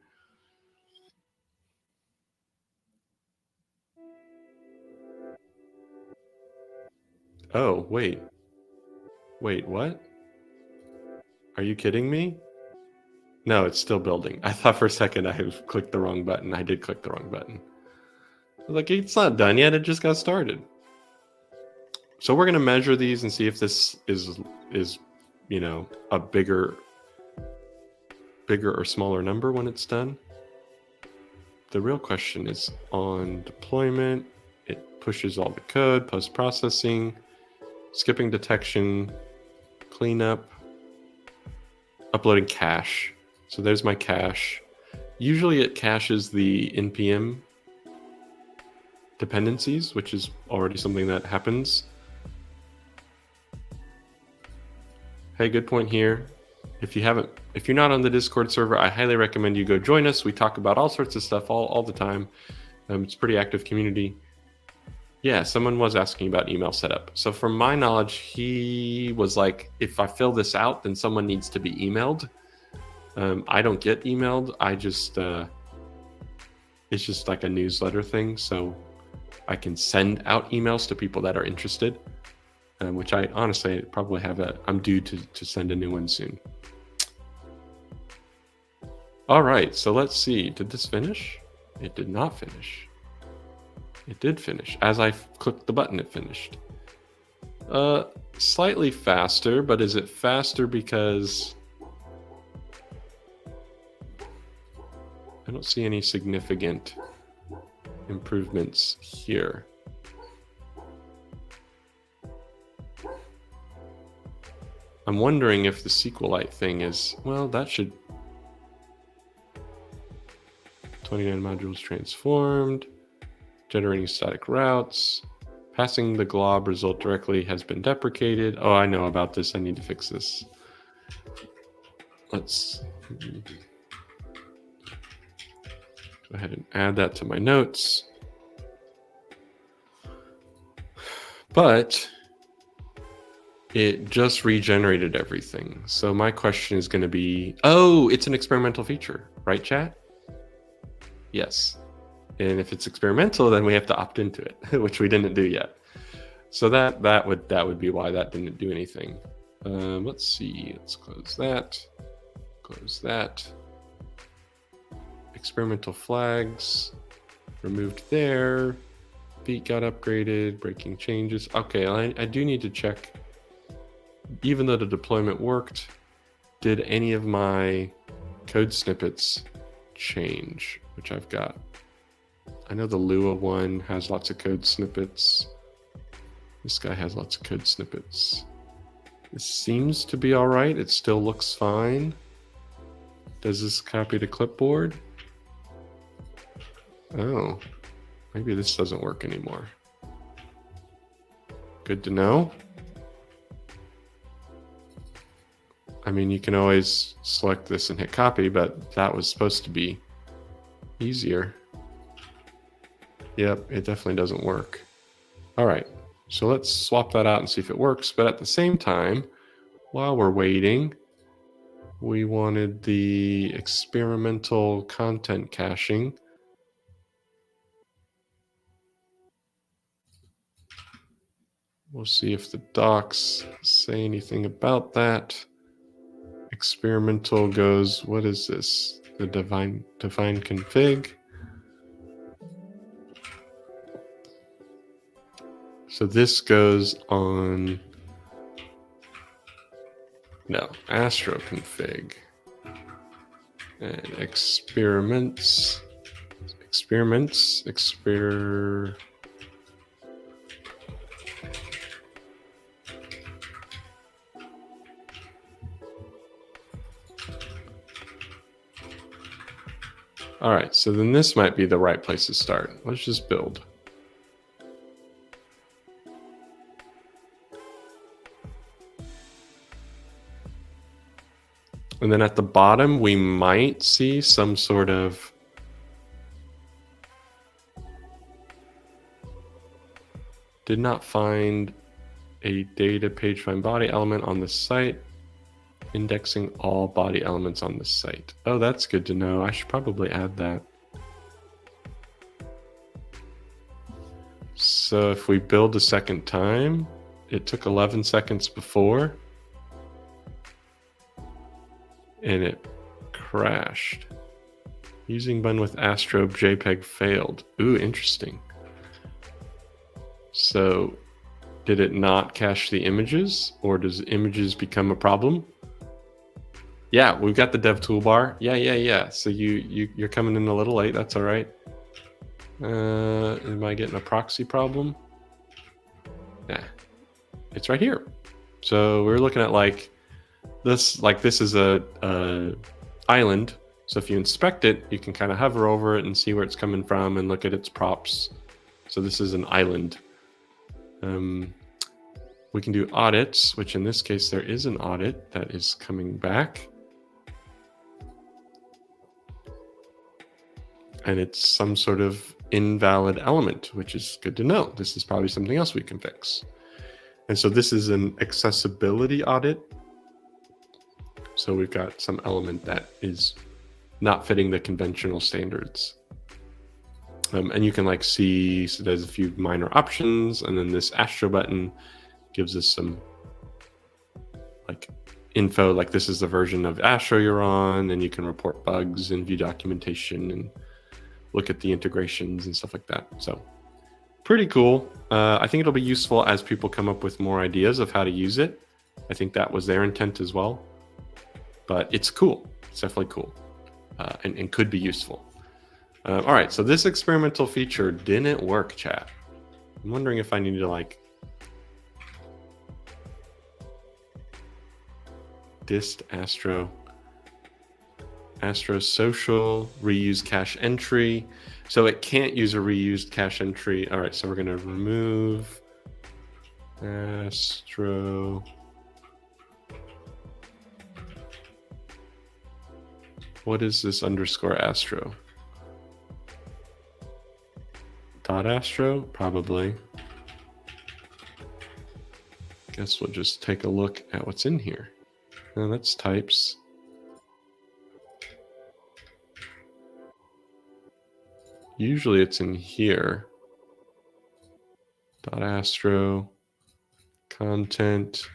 Oh, wait, what? Are you kidding me? No, it's still building. I thought for a second I had clicked the wrong button. I did click the wrong button. I was like, it's not done yet. It just got started. So we're going to measure these and see if this is a bigger or smaller number when it's done. The real question is on deployment. It pushes all the code, post-processing, skipping detection, cleanup, uploading cache. So there's my cache. Usually it caches the NPM dependencies, which is already something that happens. Hey, good point here. If you're not on the Discord server, I highly recommend you go join us. We talk about all sorts of stuff all the time. It's a pretty active community. Yeah, someone was asking about email setup. So from my knowledge, he was like, if I fill this out, then someone needs to be emailed. I don't get emailed. It's just like a newsletter thing. So I can send out emails to people that are interested, which I honestly probably I'm due to send a new one soon. All right, so let's see. Did this finish? It did not finish. It did finish. As I clicked the button, it finished. Slightly faster, but is it faster because I don't see any significant improvements here? I'm wondering if the SQLite thing is, well, that should 29 modules transformed, generating static routes, passing the glob result directly has been deprecated. Oh, I know about this. I need to fix this. Let's go ahead and add that to my notes. But it just regenerated everything. So my question is going to be, oh, it's an experimental feature, right, chat? Yes. And if it's experimental, then we have to opt into it, which we didn't do yet. So that would be why that didn't do anything. Let's see. Let's close that. Close that. Experimental flags removed there. Beat got upgraded. Breaking changes. Okay, I do need to check. Even though the deployment worked, did any of my code snippets change? Which I've got. I know the Lua one has lots of code snippets. This guy has lots of code snippets. This seems to be all right. It still looks fine. Does this copy to clipboard? Oh, maybe this doesn't work anymore. Good to know. I mean, you can always select this and hit copy, but that was supposed to be easier. Yep, it definitely doesn't work. All right, so let's swap that out and see if it works. But at the same time, while we're waiting, we wanted the experimental content caching. We'll see if the docs say anything about that. Experimental goes, what is this? The define config. So this goes on, no, Astro config. And experiments. All right, so then this might be the right place to start. Let's just build. And then at the bottom, we might see some sort of did not find a data page find body element on the site. Indexing all body elements on the site. Oh, that's good to know. I should probably add that. So if we build a second time, it took 11 seconds before and it crashed. Using button with Astro JPEG failed. Ooh, interesting. So did it not cache the images, or does images become a problem? Yeah, we've got the Dev Toolbar. Yeah. So you're coming in a little late. That's all right. Am I getting a proxy problem? Yeah, it's right here. So we're looking at like this is a island. So if you inspect it, you can kind of hover over it and see where it's coming from and look at its props. So this is an island. We can do audits, which in this case, there is an audit that is coming back. And it's some sort of invalid element, which is good to know. This is probably something else we can fix. And so this is an accessibility audit. So we've got some element that is not fitting the conventional standards. And you can like see, so there's a few minor options, and then this Astro button gives us some like info, like this is the version of Astro you're on, and you can report bugs and view documentation and look at the integrations and stuff like that. So pretty cool. I think it'll be useful as people come up with more ideas of how to use it. I think that was their intent as well, but it's cool. It's definitely cool and could be useful. All right, so this experimental feature didn't work, chat. I'm wondering if I need to like dist Astro social reuse cache entry. So it can't use a reused cache entry. All right, so we're gonna remove Astro. What is this underscore Astro? Dot Astro, probably. Guess we'll just take a look at what's in here. No, that's types. Usually it's in here. Dot Astro, content.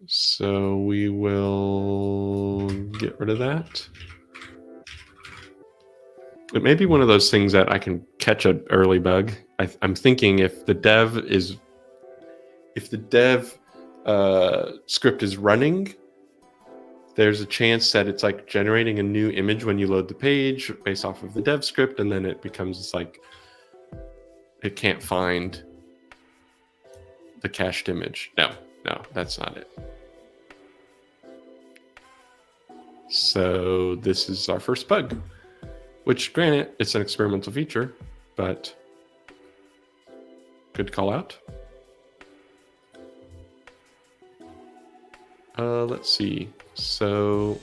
So we will get rid of that. It may be one of those things that I can catch an early bug. I'm thinking if the dev script is running, there's a chance that it's like generating a new image when you load the page based off of the dev script, and then it becomes like it can't find the cached image. No, that's not it. So this is our first bug, which granted, it's an experimental feature, but good call out. Let's see. So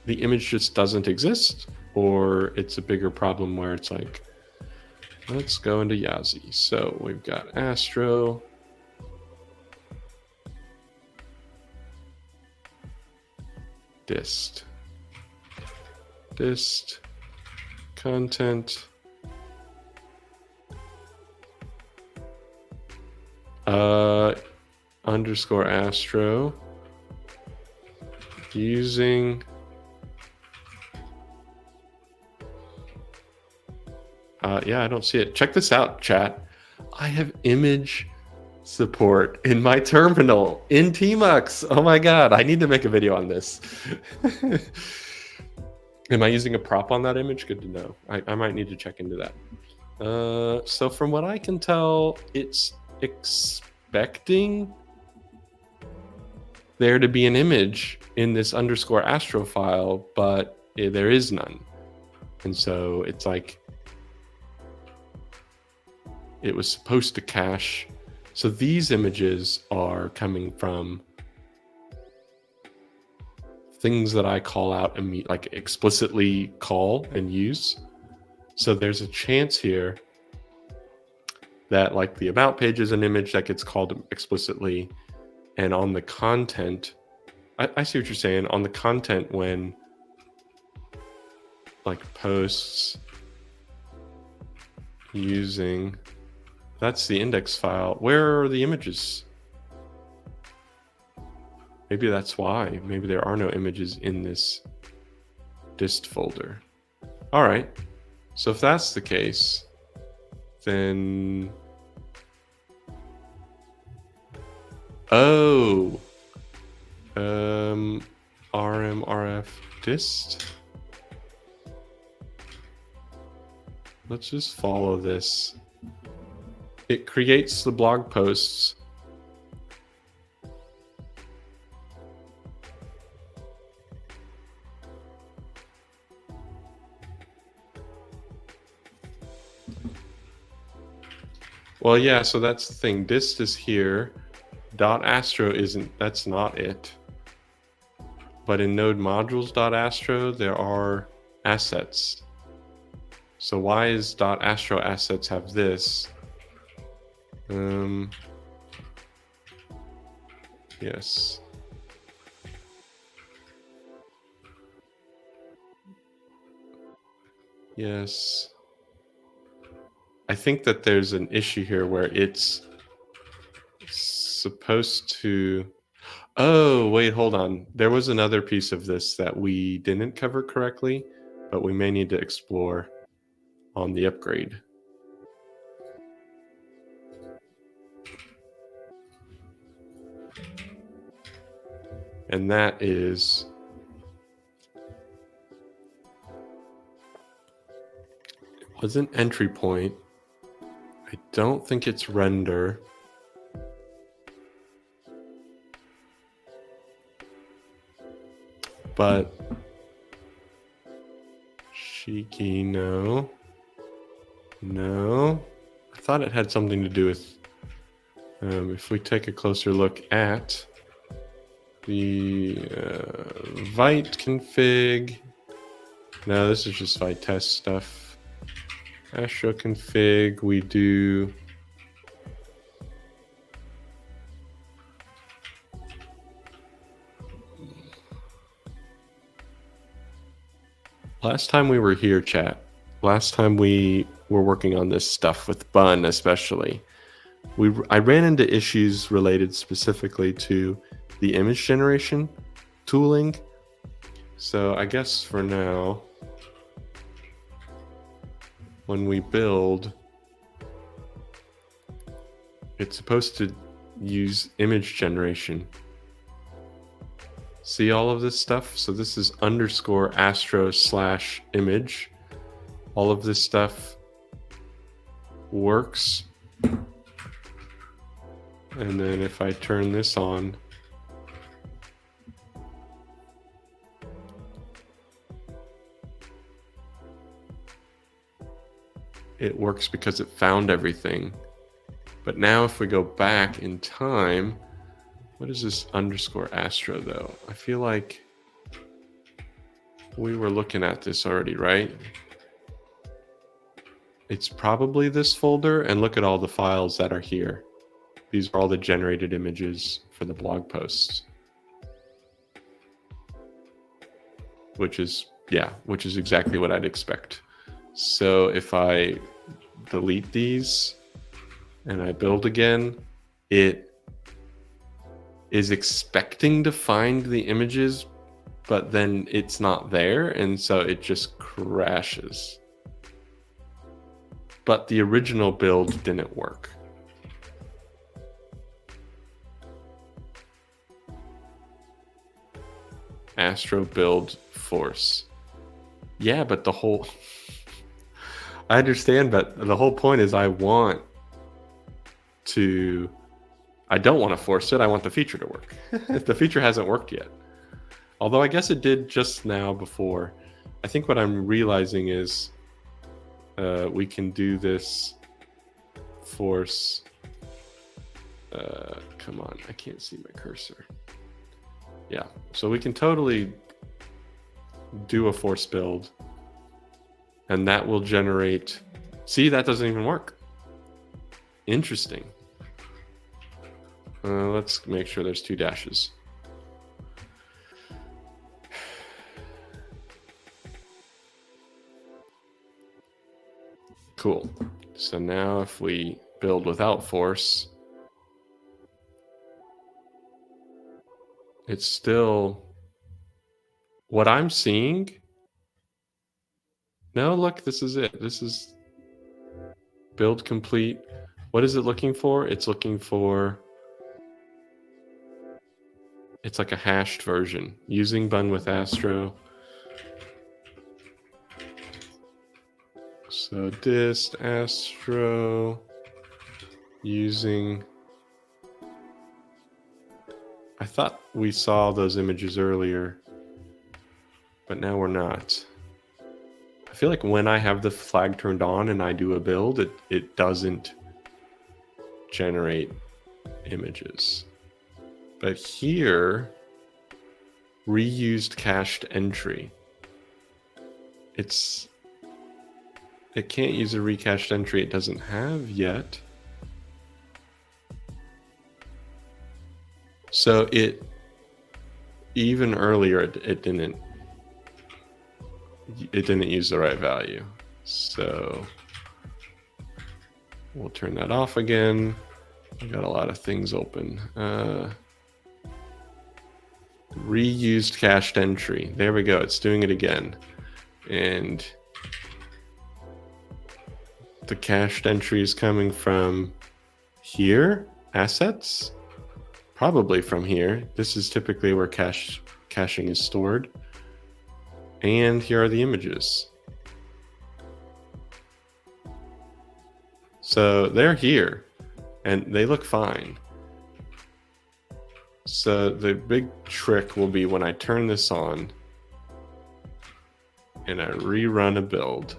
the image just doesn't exist, or it's a bigger problem where it's like, let's go into Yazzie. So we've got Astro. Dist content. Underscore Astro using yeah, I don't see it. Check this out, chat. I have image support in my terminal in Tmux. Oh my god, I need to make a video on this. Am I using a prop on that image? Good to know. I might need to check into that. So from what I can tell, it's expecting there to be an image in this underscore Astro file, but there is none. And so it's like it was supposed to cache. So these images are coming from things that I call out and like explicitly call and use. So there's a chance here that like the about page is an image that gets called explicitly, and on the content, I see what you're saying. On the content, when like posts using, that's the index file. Where are the images? Maybe that's why. Maybe there are no images in this dist folder. All right. So if that's the case, then rmrf dist. Let's just follow this. It creates the blog posts. Well, yeah, so that's the thing. Dist is here. .astro isn't, that's not it. But in node modules.astro, there are assets. So why is .astro assets have this? Yes. Yes. I think that there's an issue here where it's supposed to... Oh, wait, hold on. There was another piece of this that we didn't cover correctly, but we may need to explore on the upgrade. And that is it wasn't entry point. I don't think it's render. But Shiki, no. No. I thought it had something to do with if we take a closer look at the Vite config. No, this is just Vite test stuff. Astro config, we do last time we were here, chat. Last time we were working on this stuff with Bun, especially, I ran into issues related specifically to the image generation tooling. So I guess for now, when we build, it's supposed to use image generation. See all of this stuff? So this is underscore Astro / image. All of this stuff works. And then if I turn this on, it works because it found everything. But now if we go back in time, what is this underscore Astro though? I feel like we were looking at this already, right? It's probably this folder, and look at all the files that are here. These are all the generated images for the blog posts. Which is exactly what I'd expect. So if I delete these and I build again, it is expecting to find the images, but then it's not there, and so it just crashes. But the original build didn't work. Astro build force. Yeah, but the whole... I understand, but the whole point is I don't want to force it. I want the feature to work. The feature hasn't worked yet. Although I guess it did just now before. I think what I'm realizing is we can do this force. Come on, I can't see my cursor. Yeah, so we can totally do a force build, and that will generate... See, that doesn't even work. Interesting. Let's make sure there's 2 dashes. Cool. So now if we build without force, it's still what I'm seeing. No, look, this is it. This is build complete. What is it looking for? It's looking for... It's like a hashed version. Using bun with Astro. So dist Astro using... I thought we saw those images earlier, but now we're not. I feel like when I have the flag turned on and I do a build, it doesn't generate images. But here, reused cached entry. It can't use a recached entry it doesn't have yet. So even earlier it didn't use the right value. So we'll turn that off again. I got a lot of things open. Reused cached entry. There we go. It's doing it again. And the cached entry is coming from here, assets, probably from here. This is typically where caching is stored. And here are the images. So they're here and they look fine. So the big trick will be when I turn this on and I rerun a build.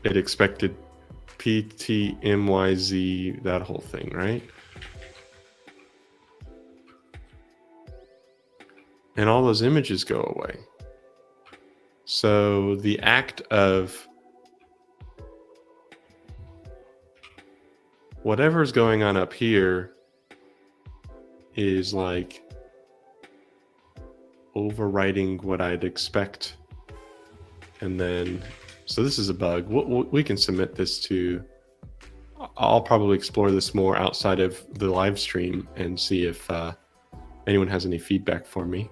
It expected PTMYZ, that whole thing, right? And all those images go away. So the act of whatever's going on up here is like overwriting what I'd expect. And then, so this is a bug. We can submit this to, I'll probably explore this more outside of the live stream and see if anyone has any feedback for me.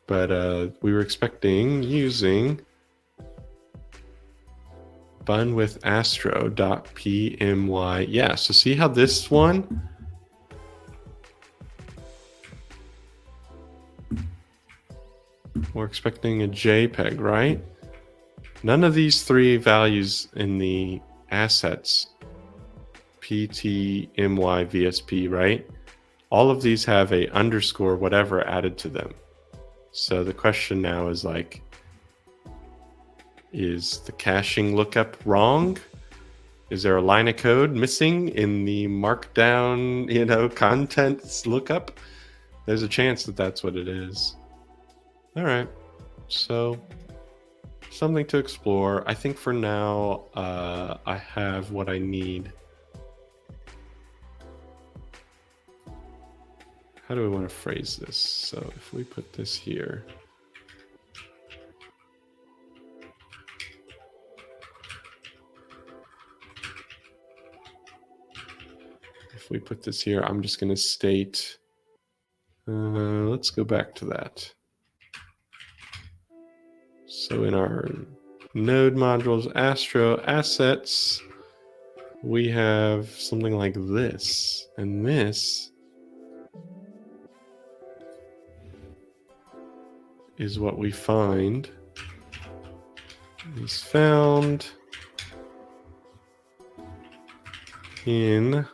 But we were expecting using bun with astro.pmy. Yeah, so see how this one, we're expecting a JPEG, right? None of these 3 values in the assets, PTMY VSP, right? All of these have a underscore whatever added to them. So the question now is like, is the caching lookup wrong? Is there a line of code missing in the markdown, contents lookup? There's a chance that that's what it is. All right, so something to explore. I think for now, I have what I need. How do we want to phrase this? So if we put this here, we put this here, I'm just going to state, let's go back to that. So in our node modules, Astro assets, we have something like this, and this is what we find is found in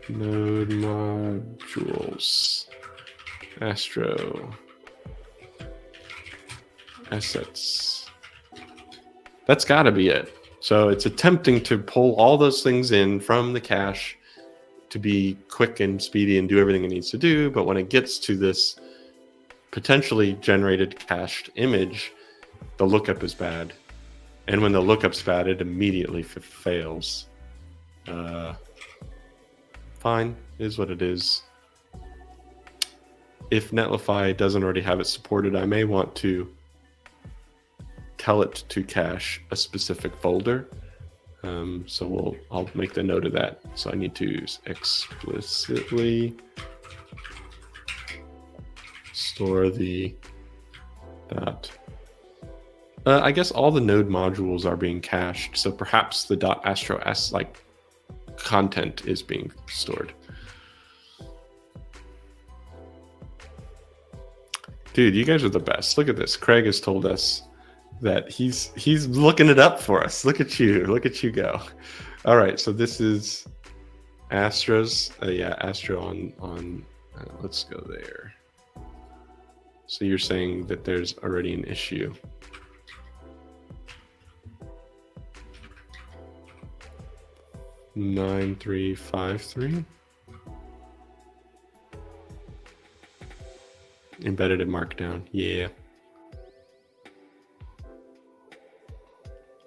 node modules, Astro assets. That's got to be it. So it's attempting to pull all those things in from the cache to be quick and speedy and do everything it needs to do. But when it gets to this potentially generated cached image, the lookup is bad. And when the lookup's bad, it immediately fails. Fine, is what it is. If Netlify doesn't already have it supported, I may want to tell it to cache a specific folder. So I'll make the note of that. So I need to explicitly store the dot. I guess all the node modules are being cached, so perhaps the .astro s like content is being stored. Dude, you guys are the best. Look at this. Craig has told us that he's looking it up for us. Look at you go. All right, so this is Astro's. Yeah, Astro on. Let's go there. So you're saying that there's already an issue. Nine 353. Embedded in Markdown. Yeah.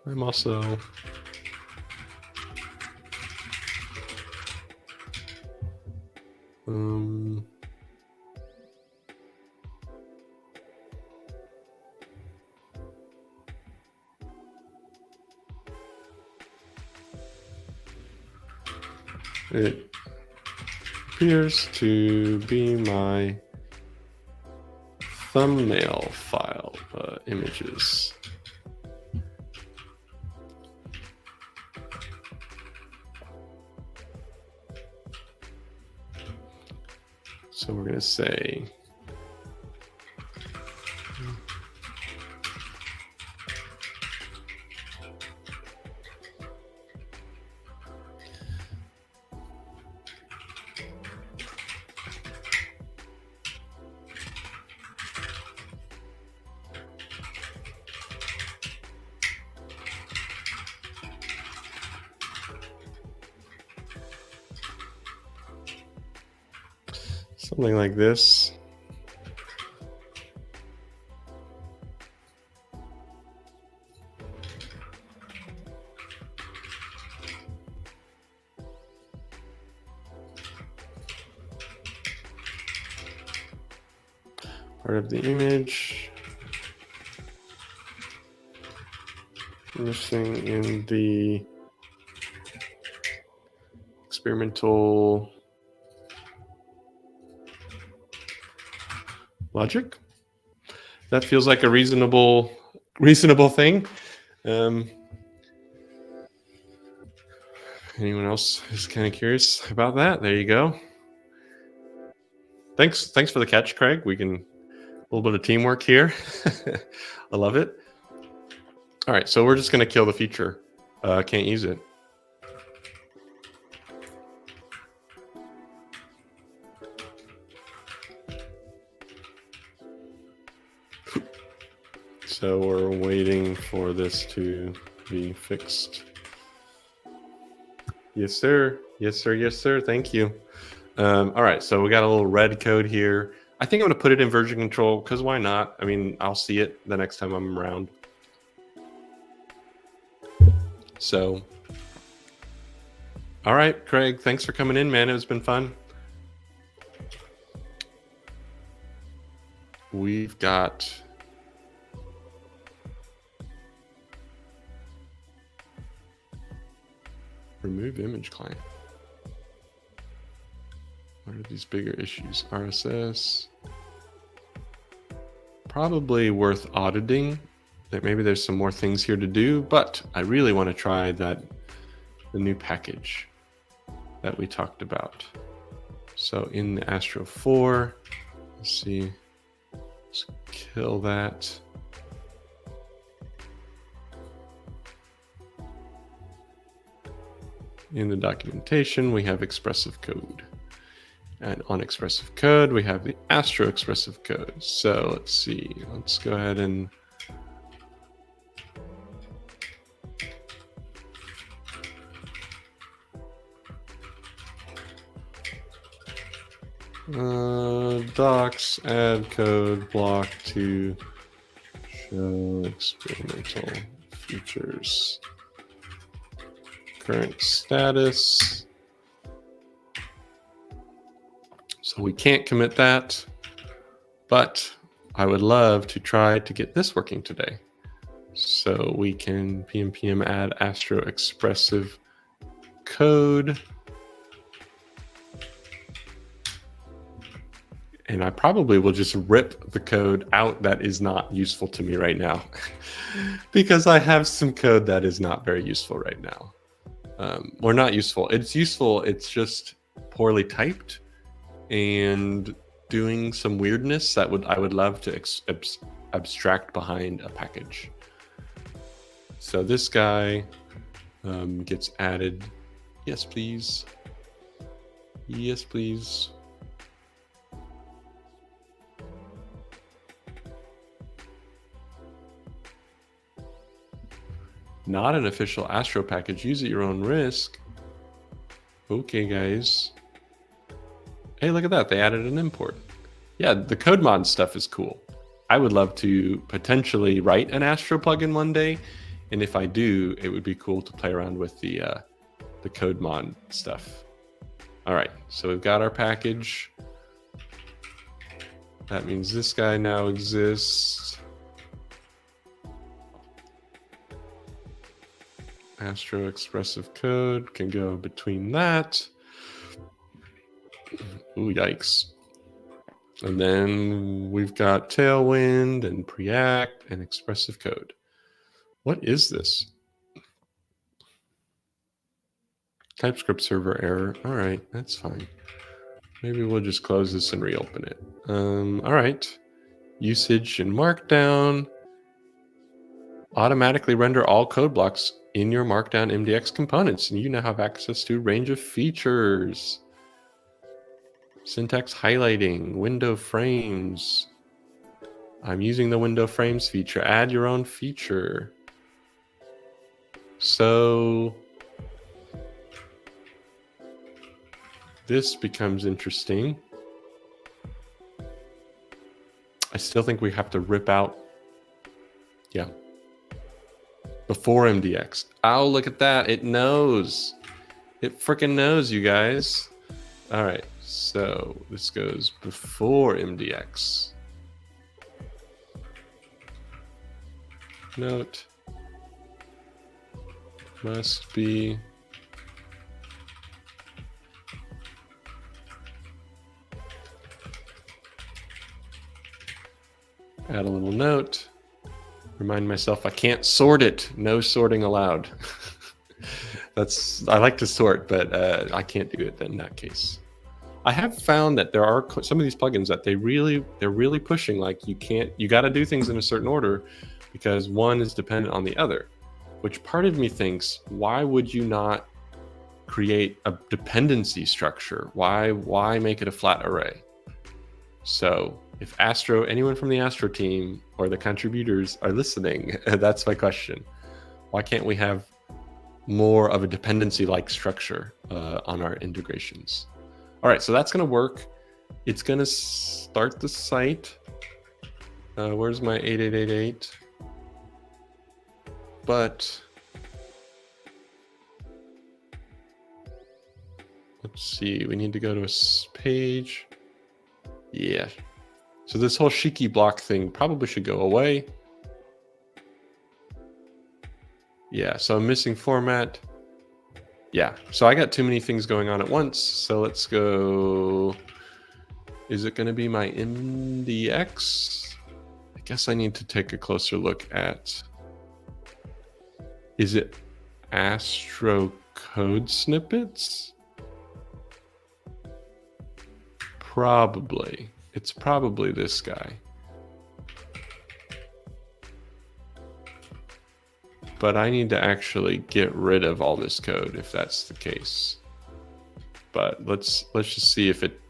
I'm also it appears to be my thumbnail file images. So we're going to say something like this. Part of the image missing in the experimental logic. That feels like a reasonable thing. Anyone else is kind of curious about that? There you go. Thanks for the catch, Craig. We can a little bit of teamwork here. I love it. All right, so we're just going to kill the feature. Can't use it. So we're waiting for this to be fixed. Yes, sir. Yes, sir. Yes, sir. Thank you. All right, so we got a little red code here. I think I'm going to put it in version control because why not? I mean, I'll see it the next time I'm around. So, all right, Craig, thanks for coming in, man. It's been fun. We've got remove image client. What are these bigger issues? RSS. Probably worth auditing. That maybe there's some more things here to do, but I really want to try the new package that we talked about. So in the Astro 4, let's see, let's kill that. In the documentation, we have expressive code. And on expressive code, we have the Astro expressive code. So let's see, let's go ahead and docs add code block to show experimental features. Current status. So we can't commit that, but I would love to try to get this working today. So we can pm add Astro expressive code. And I probably will just rip the code out that is not useful to me right now because I have some code that is not very useful right now. Or not useful. It's useful. It's just poorly typed and doing some weirdness that I would love to abstract behind a package. So this guy gets added. Yes, please. Yes, please. Not an official Astro package. Use at your own risk. Okay, guys. Hey, look at that. They added an import. Yeah, the code mod stuff is cool. I would love to potentially write an Astro plugin one day. And if I do, it would be cool to play around with the code mod stuff. All right, so we've got our package. That means this guy now exists. Astro expressive code can go between that. Ooh, yikes. And then we've got Tailwind and Preact and expressive code. What is this? TypeScript server error. All right, that's fine. Maybe we'll just close this and reopen it. All right. Usage and Markdown. Automatically render all code blocks in your Markdown MDX components, and you now have access to a range of features. Syntax highlighting, window frames. I'm using the window frames feature. Add your own feature. So this becomes interesting. I still think we have to rip out, yeah, before MDX. Oh, look at that. It knows. It freaking knows, you guys. All right, so this goes before MDX. Note must be add a little note. Remind myself I can't sort it. No sorting allowed. I like to sort, but I can't do it in that case. I have found that there are some of these plugins that they're really pushing, like you got to do things in a certain order because one is dependent on the other, which part of me thinks, why would you not create a dependency structure? Why make it a flat array? So if anyone from the Astro team or the contributors are listening, that's my question. Why can't we have more of a dependency-like structure on our integrations? All right, so that's going to work. It's going to start the site. Where's my 8888? But let's see, we need to go to a page. Yeah. So this whole Shiki block thing probably should go away. Yeah, so I'm missing format. Yeah, so I got too many things going on at once. So let's go. Is it going to be my MDX? I guess I need to take a closer look at. Is it Astro code snippets? Probably. It's probably this guy. But I need to actually get rid of all this code if that's the case. But let's just see if it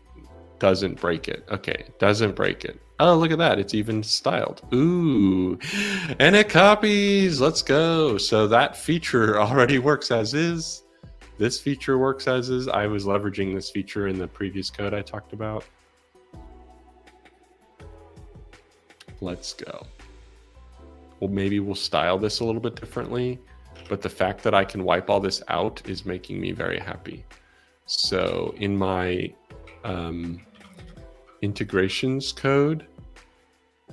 doesn't break it. Okay, it doesn't break it. Oh, look at that. It's even styled. Ooh, and it copies. Let's go. So that feature already works as is. This feature works as is. I was leveraging this feature in the previous code I talked about. Let's go. Well, maybe we'll style this a little bit differently, but the fact that I can wipe all this out is making me very happy. So in my integrations code,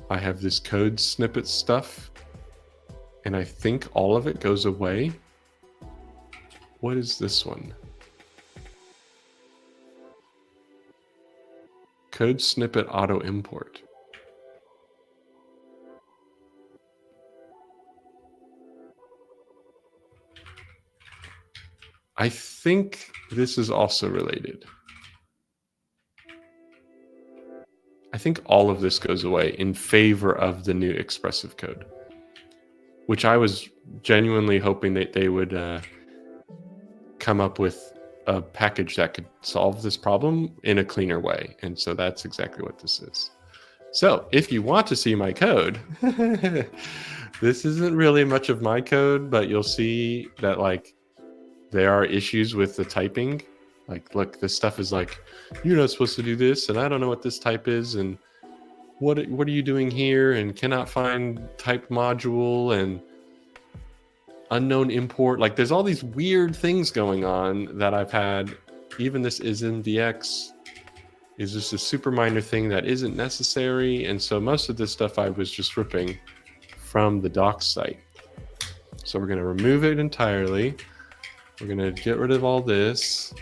I have this code snippet stuff, and I think all of it goes away. What is this one? Code snippet auto import. I think this is also related. I think all of this goes away in favor of the new Expressive code, which I was genuinely hoping that they would come up with a package that could solve this problem in a cleaner way. And so that's exactly what this is. So if you want to see my code, this isn't really much of my code, but you'll see that like there are issues with the typing. Like, look, this stuff is like, you're not supposed to do this, and I don't know what this type is, and what are you doing here, and cannot find type module, and unknown import. Like, there's all these weird things going on that I've had. Even this is MDX is just a super minor thing that isn't necessary, and so most of this stuff I was just ripping from the docs site. So we're going to remove it entirely. We're going to get rid of all this.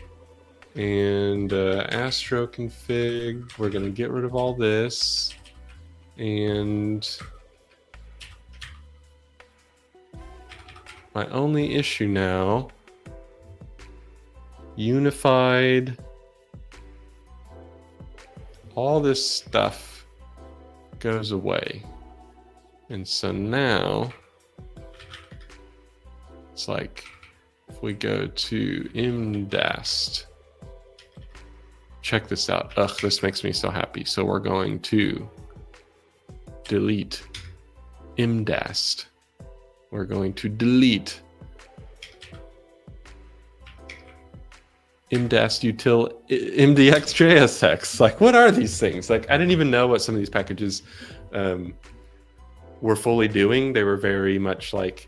And Astro config, we're going to get rid of all this. And my only issue now, unified, all this stuff goes away. And so now it's like, if we go to imdast, check this out. Ugh, this makes me so happy. So we're going to delete imdast. We're going to delete imdast util mdx.jsx. Like, what are these things? Like, I didn't even know what some of these packages were fully doing. They were very much like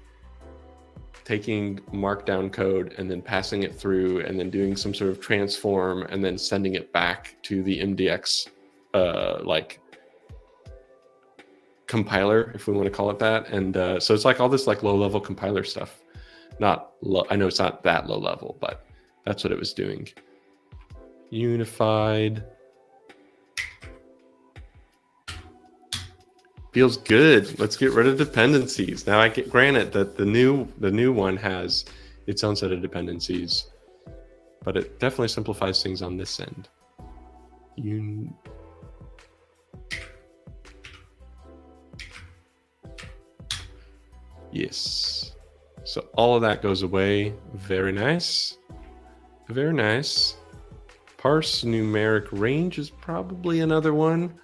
taking markdown code and then passing it through and then doing some sort of transform and then sending it back to the MDX like compiler, if we want to call it that. And so it's like all this like low-level compiler stuff. Not low, I know it's not that low level, but that's what it was doing. Unified. Feels good. Let's get rid of dependencies. Now I get granted that the new one has its own set of dependencies, but it definitely simplifies things on this end. Yes. So all of that goes away. Very nice. Very nice. Parse numeric range is probably another one.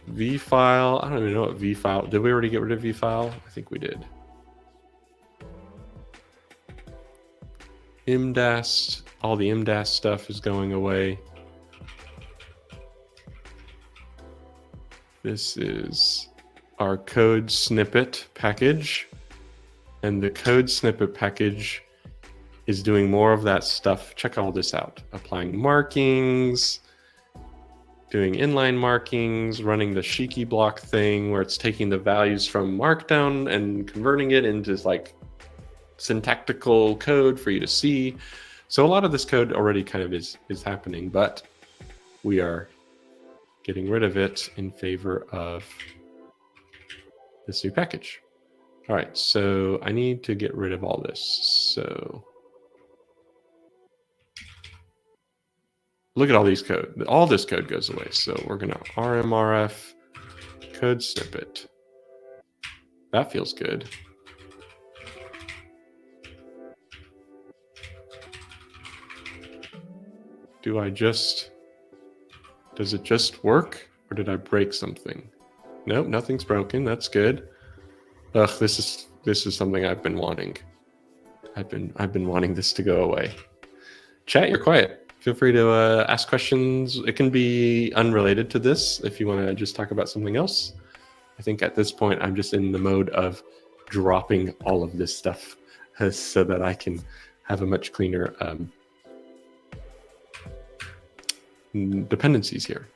V-file, I don't even know what V-file, did we already get rid of V-file? I think we did. MDAST, all the MDAST stuff is going away. This is our code snippet package, and the code snippet package is doing more of that stuff. Check all this out. Applying markings, doing inline markings, running the Shiki block thing where it's taking the values from Markdown and converting it into like syntactical code for you to see. So a lot of this code already kind of is happening, but we are getting rid of it in favor of this new package. All right, so I need to get rid of all this. So look at all these code. All this code goes away. So we're gonna rmrf code snippet. That feels good. Does it just work, or did I break something? Nope, nothing's broken. That's good. Ugh, this is something I've been wanting. I've been wanting this to go away. Chat, you're quiet. Feel free to ask questions. It can be unrelated to this if you want to just talk about something else. I think at this point I'm just in the mode of dropping all of this stuff so that I can have a much cleaner dependencies here.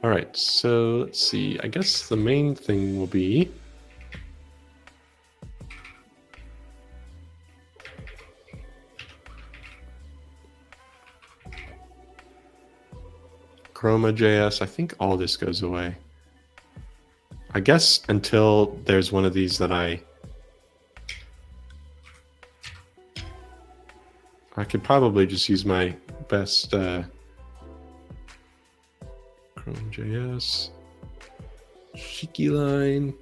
All right, so let's see. I guess the main thing will be Chroma.js. I think all this goes away. I guess until there's one of these that I could probably just use my best Chrome.js, Shiki line,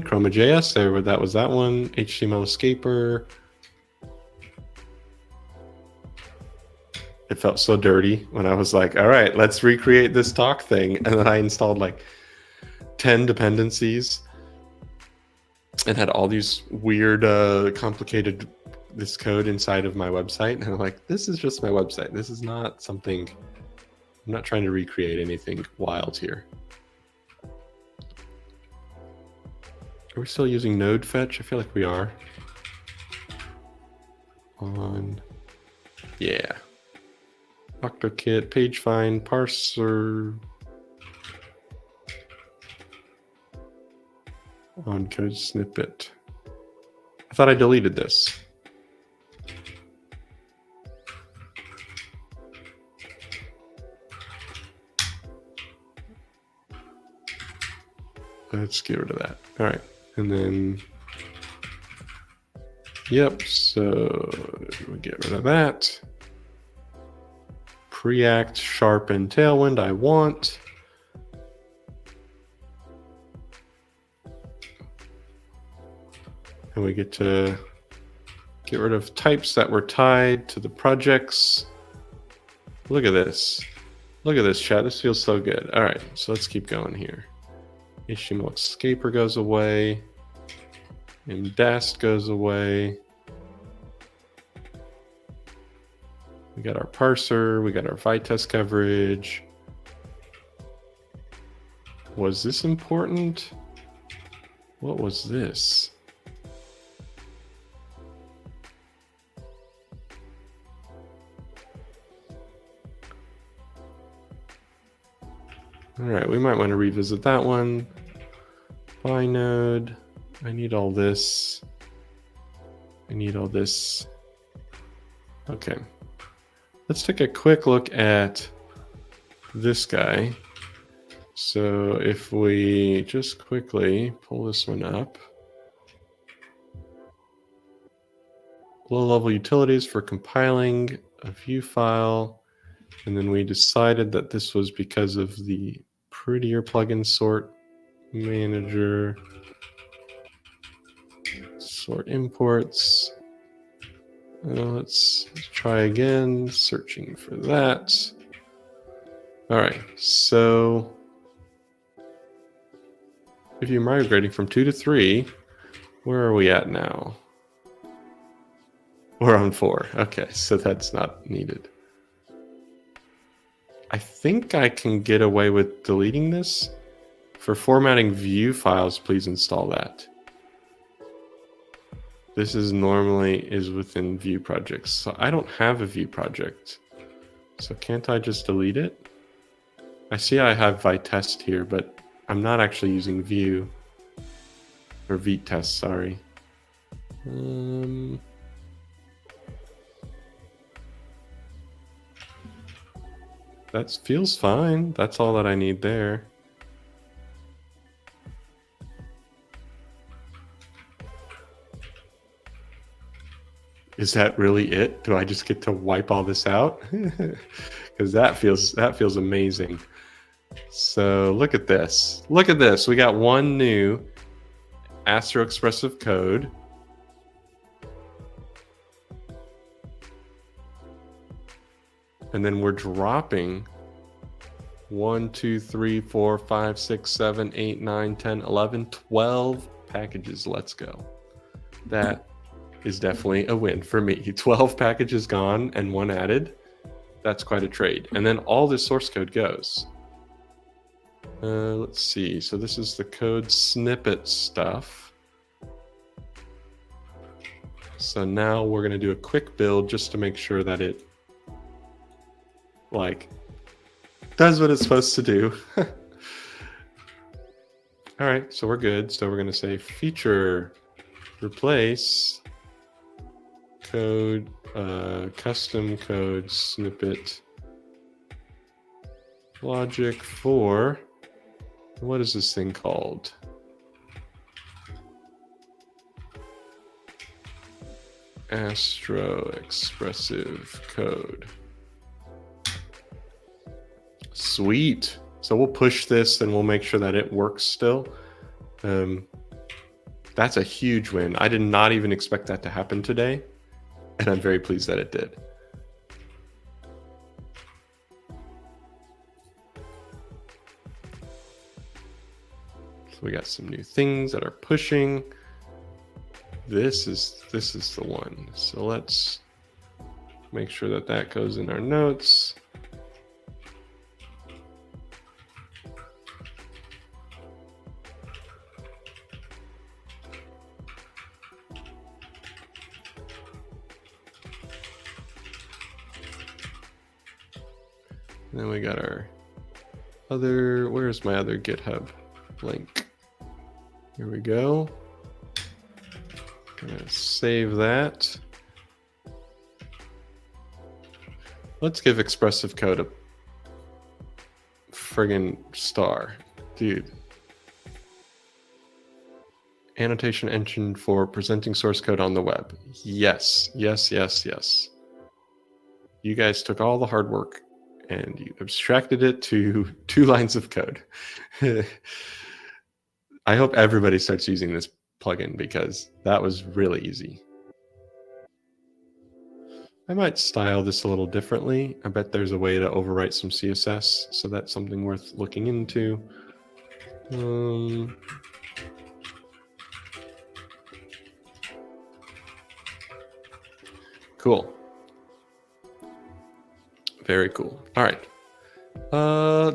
Chroma.js. There, that was that one. HTML escaper. It felt so dirty when I was like, all right, let's recreate this talk thing. And then I installed like 10 dependencies and had all these weird, complicated this code inside of my website. And I'm like, this is just my website. This is not something, I'm not trying to recreate anything wild here. Are we still using node fetch? I feel like we are. Yeah. OctoKit, page find, parser, on code snippet. I thought I deleted this. Let's get rid of that. All right, and then, yep, so we get rid of that. Preact, sharp, and tailwind I want. And we get to get rid of types that were tied to the projects. Look at this. Look at this, chat. This feels so good. All right, so let's keep going here. HTML escaper goes away. Mdast goes away. We got our parser, we got our vitess coverage. Was this important? What was this? All right, we might want to revisit that one. Binode, I need all this. I need all this. Okay. Let's take a quick look at this guy. So if we just quickly pull this one up. Low-level utilities for compiling a view file. And then we decided that this was because of the prettier plugin sort manager. Sort imports. Let's try again, searching for that. All right, so if you're migrating from 2 to 3, where are we at now? We're on 4. Okay, so that's not needed. I think I can get away with deleting this. For formatting view files, please install that. This is normally within view projects. So I don't have a view project. So can't I just delete it? I see I have vitest here, but I'm not actually using view. or Vite test, sorry. That feels fine. That's all that I need there. Is that really it? Do I just get to wipe all this out? Because that feels amazing. So look at this. Look at this. We got one new Astro Expressive code. And then we're dropping 1, 2, 3, 4, 5, 6, 7, 8, 9, 10, 11, 12 packages. Let's go. That is definitely a win for me. 12 packages gone and one added. That's quite a trade. And then all this source code goes. Let's see. So this is the code snippet stuff. So now we're going to do a quick build just to make sure that it does what it's supposed to do. All right, so we're good. So we're going to say feature replace code custom code snippet logic for, what is this thing called? Astro Expressive code. Sweet. So we'll push this and we'll make sure that it works still. That's a huge win. I did not even expect that to happen today, and I'm very pleased that it did. So we got some new things that are pushing. This is the one. So let's make sure that that goes in our notes. And then we got our other, where's my other GitHub link? Here we go. Gonna save that. Let's give Expressive Code a friggin' star, dude. Annotation engine for presenting source code on the web. Yes, yes, yes, yes. You guys took all the hard work and you abstracted it to 2 lines of code. I hope everybody starts using this plugin because that was really easy. I might style this a little differently. I bet there's a way to overwrite some CSS, so that's something worth looking into. Cool. Very cool. All right.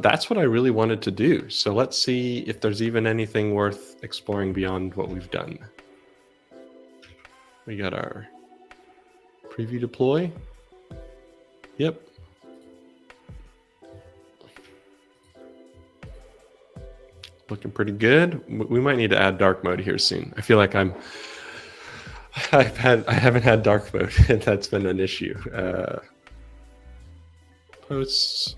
That's what I really wanted to do. So let's see if there's even anything worth exploring beyond what we've done. We got our preview deploy. Yep. Looking pretty good. We might need to add dark mode here soon. I feel like I haven't had dark mode, and that's been an issue. Posts.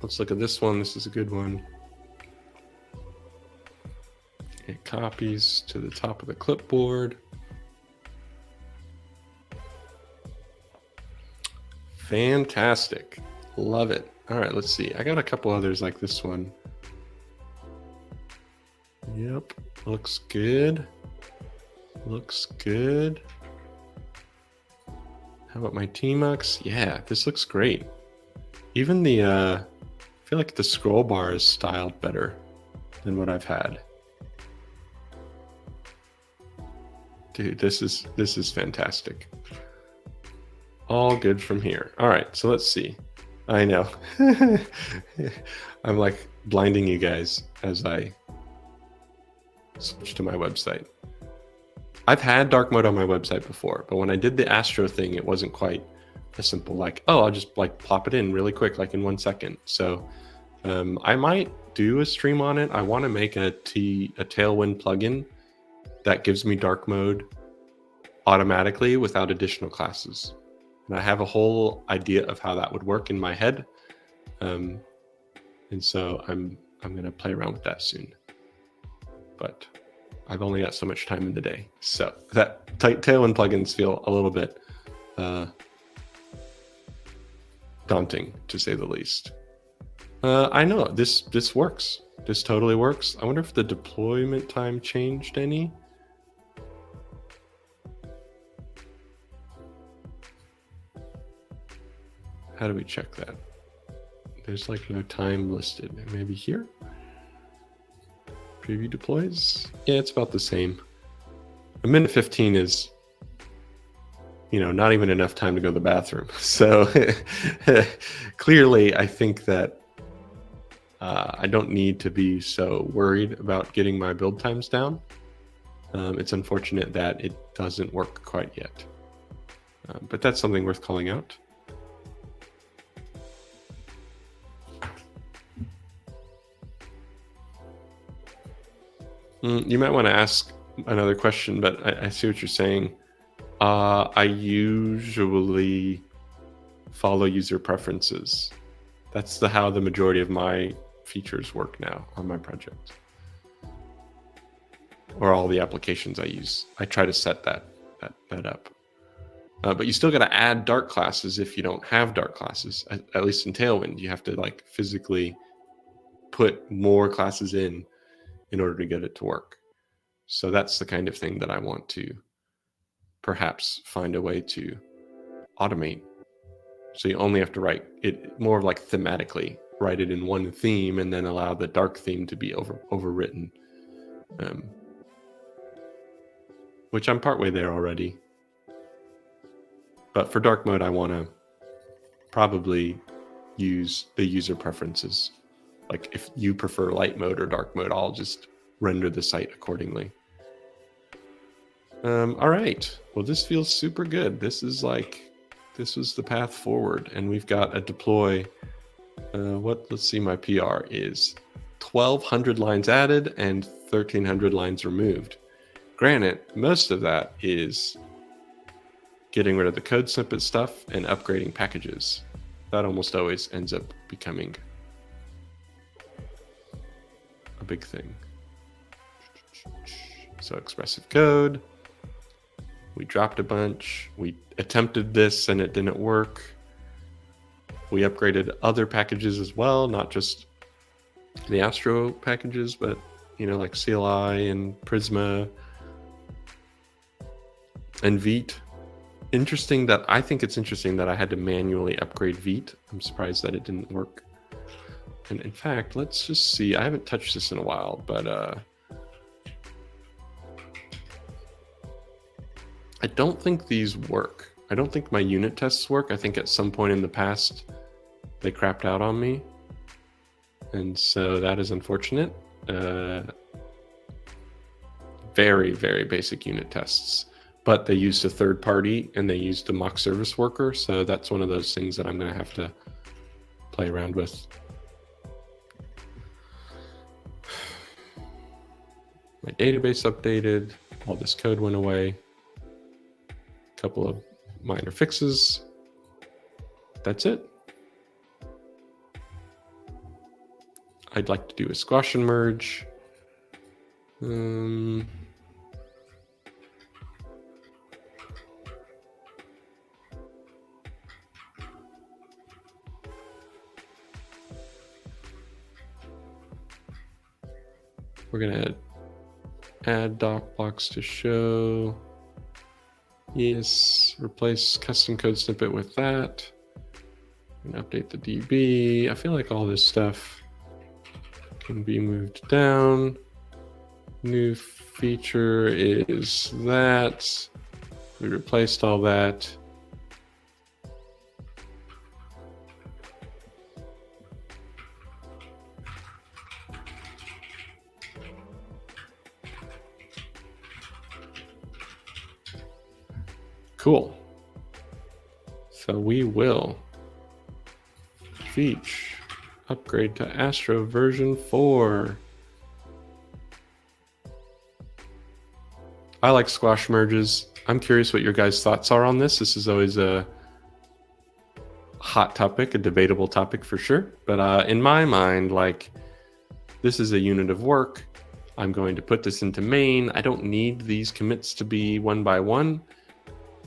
Let's look at this one. This is a good one. It copies to the top of the clipboard. Fantastic. Love it. All right, let's see. I got a couple others like this one. Yep, looks good. Looks good. How about my Tmux? Yeah, this looks great. Even the, I feel like the scroll bar is styled better than what I've had. Dude, this is fantastic. All good from here. All right, so let's see. I know. I'm like blinding you guys as I switch to my website. I've had dark mode on my website before, but when I did the Astro thing, it wasn't quite as simple. Like, oh, I'll just like plop it in really quick, like in 1 second. So I might do a stream on it. I want to make a Tailwind plugin that gives me dark mode automatically without additional classes. And I have a whole idea of how that would work in my head. And so I'm going to play around with that soon. But I've only got so much time in the day. So that Tailwind plugins feel a little bit daunting, to say the least. I know this works. This totally works. I wonder if the deployment time changed any. How do we check that? There's like no time listed. Maybe here? Preview deploys? Yeah, it's about the same. A minute 15 is, not even enough time to go to the bathroom. So clearly, I think that I don't need to be so worried about getting my build times down. It's unfortunate that it doesn't work quite yet. But that's something worth calling out. You might want to ask another question, but I see what you're saying. I usually follow user preferences. That's how the majority of my features work now on my project, or all the applications I use. I try to set that up. But you still got to add dark classes if you don't have dark classes. At least in Tailwind, you have to like physically put more classes in order to get it to work. So that's the kind of thing that I want to perhaps find a way to automate. So you only have to write it more like thematically, write it in one theme and then allow the dark theme to be overwritten. Which I'm partway there already. But for dark mode, I want to probably use the user preferences. Like if you prefer light mode or dark mode, I'll just render the site accordingly. All right. Well, this feels super good. This was the path forward, and we've got a deploy. Let's see, my PR is 1,200 lines added and 1,300 lines removed. Granted, most of that is getting rid of the code snippet stuff and upgrading packages. That almost always ends up becoming a big thing. So expressive code. We dropped a bunch. We attempted this and it didn't work. We upgraded other packages as well, not just the Astro packages, but like CLI and Prisma and Vite. I think it's interesting that I had to manually upgrade Vite. I'm surprised that it didn't work. And in fact, let's just see. I haven't touched this in a while, but I don't think these work. I don't think my unit tests work. I think at some point in the past, they crapped out on me. And so that is unfortunate. Very, very basic unit tests. But they used a third party and they used a mock service worker. So that's one of those things that I'm going to have to play around with. My database updated. All this code went away. A couple of minor fixes. That's it. I'd like to do a squash and merge. We're gonna add doc blocks to show. Yes, replace custom code snippet with that. And update the DB. I feel like all this stuff can be moved down. New feature is that. We replaced all that. Cool. So we will feature upgrade to Astro version 4. I like squash merges. I'm curious what your guys' thoughts are on this. This is always a hot topic, a debatable topic for sure. But in my mind, like, this is a unit of work. I'm going to put this into main. I don't need these commits to be one by one.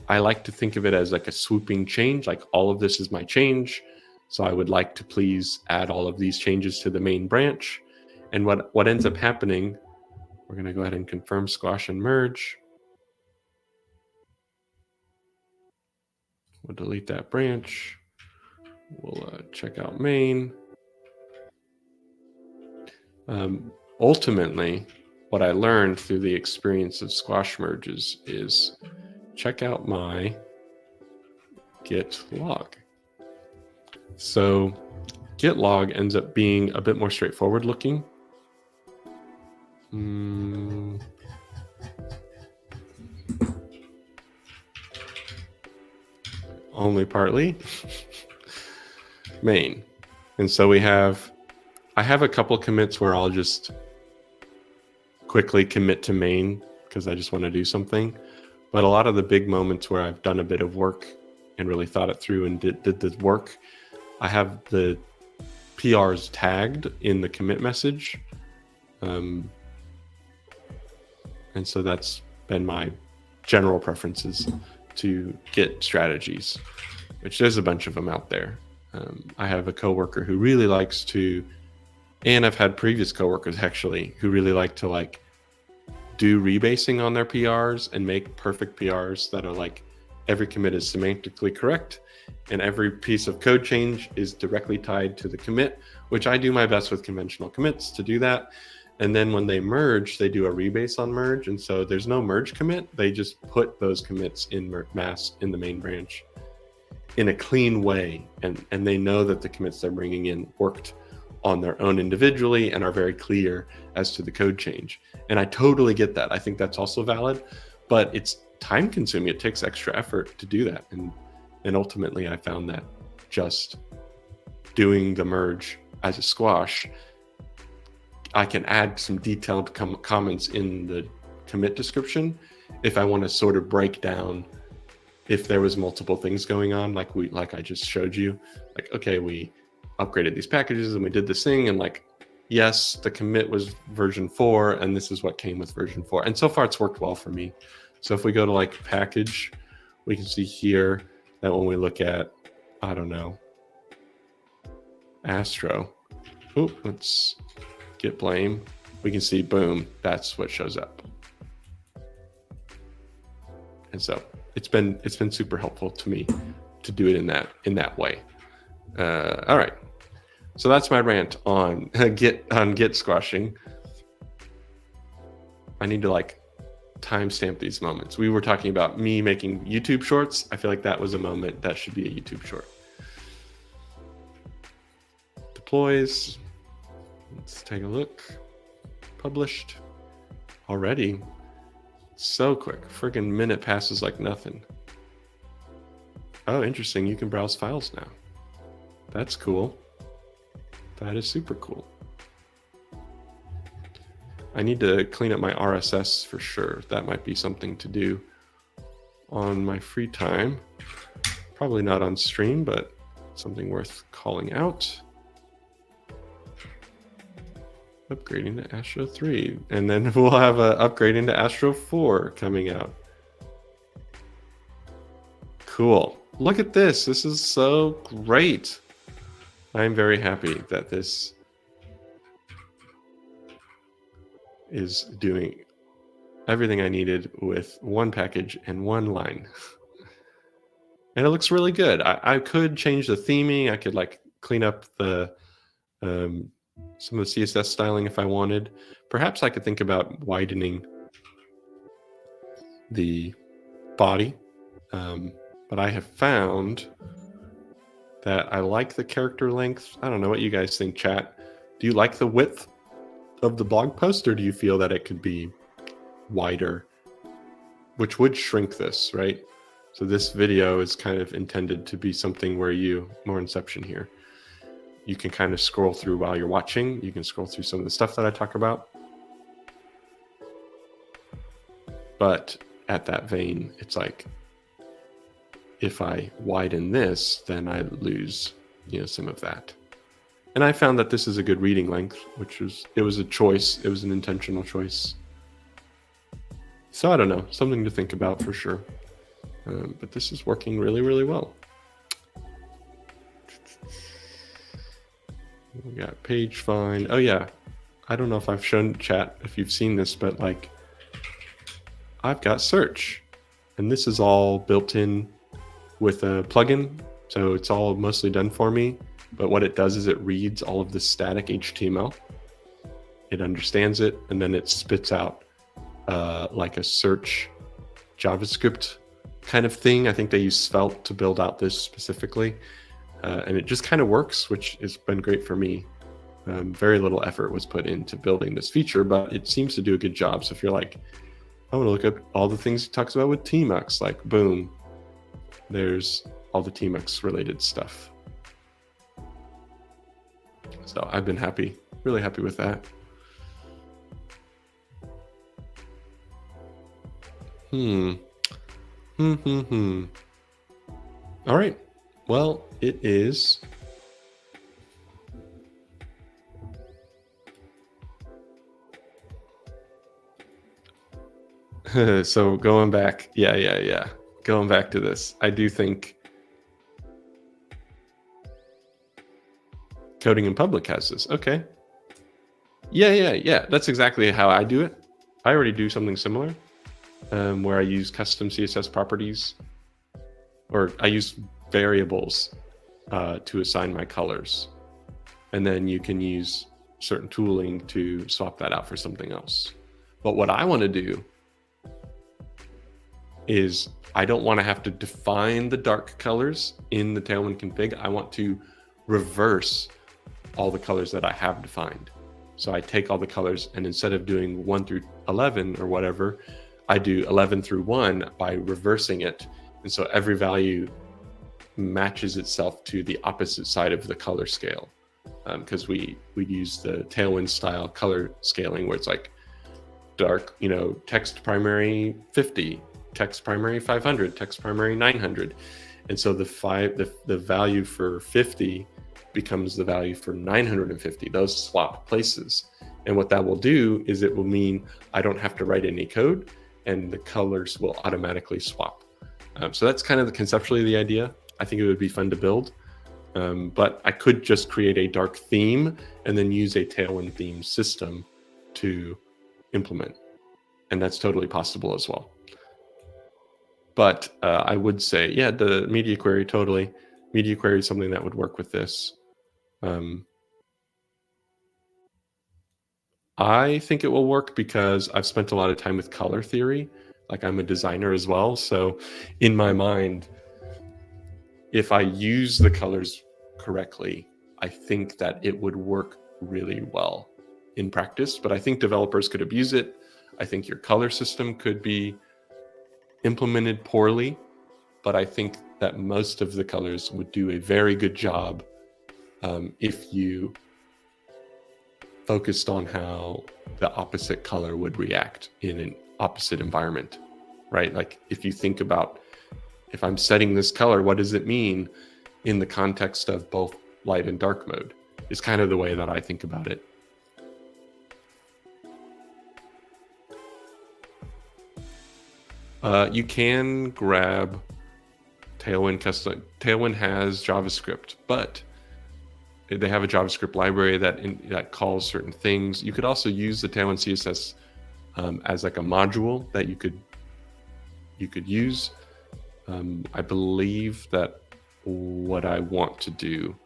I like to think of it as like a swooping change, like all of this is my change. So I would like to please add all of these changes to the main branch. And what ends up happening, we're going to go ahead and confirm squash and merge. We'll delete that branch. We'll check out main. Ultimately, what I learned through the experience of squash merges is check out my git log. So git log ends up being a bit more straightforward looking. Only partly. Main. And so I have a couple commits where I'll just quickly commit to main because I just want to do something. But a lot of the big moments where I've done a bit of work and really thought it through and did the work, I have the PRs tagged in the commit message. And so that's been my general preferences to Git strategies, which there's a bunch of them out there. I have a coworker who really likes to, and I've had previous coworkers actually who really like to do rebasing on their PRs and make perfect PRs that are like every commit is semantically correct and every piece of code change is directly tied to the commit, which I do my best with conventional commits to do that. And then when they merge, they do a rebase on merge. And so there's no merge commit. They just put those commits in mass in the main branch in a clean way. And they know that the commits they're bringing in worked on their own individually and are very clear as to the code change. And I totally get that. I think that's also valid, but it's time consuming. It takes extra effort to do that. And ultimately I found that just doing the merge as a squash, I can add some detailed comments in the commit description if I want to sort of break down if there was multiple things going on, like I just showed you, like, okay, we upgraded these packages and we did this thing, and like, yes, the commit was version 4 and this is what came with version 4. And so far it's worked well for me. So if we go to like package, we can see here that when we look at, I don't know, Astro, let's git blame, we can see, boom, that's what shows up. And so it's been super helpful to me to do it in that way. All right, so that's my rant on git squashing. I need to timestamp these moments. We were talking about me making YouTube shorts. I feel like that was a moment that should be a YouTube short. Deploys. Let's take a look. Published already. So quick. Freaking minute passes like nothing. Oh, interesting. You can browse files now. That's cool. That is super cool. I need to clean up my RSS for sure. That might be something to do on my free time. Probably not on stream, but something worth calling out. Upgrading to Astro 3. And then we'll have an upgrading to Astro 4 coming out. Cool. Look at this. This is so great. I'm very happy that this is doing everything I needed with one package and one line. And it looks really good. I could change the theming. I could clean up the some of the CSS styling if I wanted. Perhaps I could think about widening the body. But I have found that I like the character length. I don't know what you guys think, chat. Do you like the width of the blog post, or do you feel that it could be wider, which would shrink this, right? So this video is kind of intended to be something where more Inception here. You can kind of scroll through while you're watching. You can scroll through some of the stuff that I talk about. But at that vein, it's like, if I widen this, then I lose, some of that. And I found that this is a good reading length, it was a choice. It was an intentional choice. So I don't know, something to think about for sure. But this is working really, really well. We got page find. Oh yeah, I don't know if I've shown chat if you've seen this, but like I've got search, and this is all built in with a plugin. So it's all mostly done for me. But what it does is it reads all of the static HTML. It understands it, and then it spits out like a search JavaScript kind of thing. I think they use Svelte to build out this specifically. And it just kind of works, which has been great for me. Very little effort was put into building this feature, but it seems to do a good job. So if you're like, I want to look up all the things he talks about with Tmux, like boom, there's all the Tmux related stuff. So I've been happy, really happy with that. All right. Well, it is so going back, going back to this, I do think Coding in Public has this. Okay. Yeah. That's exactly how I do it. I already do something similar, where I use custom CSS properties, or I use variables to assign my colors. And then you can use certain tooling to swap that out for something else. But what I want to do is I don't want to have to define the dark colors in the Tailwind config. I want to reverse all the colors that I have defined. So I take all the colors, and instead of doing 1 through 11 or whatever, I do 11 through 1 by reversing it. And so every value matches itself to the opposite side of the color scale. Because we use the Tailwind style color scaling, where it's like dark, text primary 50, text primary 500, text primary 900. And so the value for 50 becomes the value for 950. Those swap places. And what that will do is it will mean I don't have to write any code, and the colors will automatically swap. So that's kind of conceptually the idea. I think it would be fun to build. But I could just create a dark theme and then use a Tailwind theme system to implement. And that's totally possible as well. But I would say, yeah, the media query, totally. Media query is something that would work with this. I think it will work because I've spent a lot of time with color theory. Like, I'm a designer as well. So in my mind, if I use the colors correctly, I think that it would work really well in practice. But I think developers could abuse it. I think your color system could be implemented poorly, but I think that most of the colors would do a very good job if you focused on how the opposite color would react in an opposite environment, right? Like, if you think about, if I'm setting this color, what does it mean in the context of both light and dark mode, is kind of the way that I think about it. You can grab Tailwind custom. Tailwind has JavaScript, but they have a JavaScript library that calls certain things. You could also use the Tailwind CSS as like a module that you could use. I believe that what I want to do,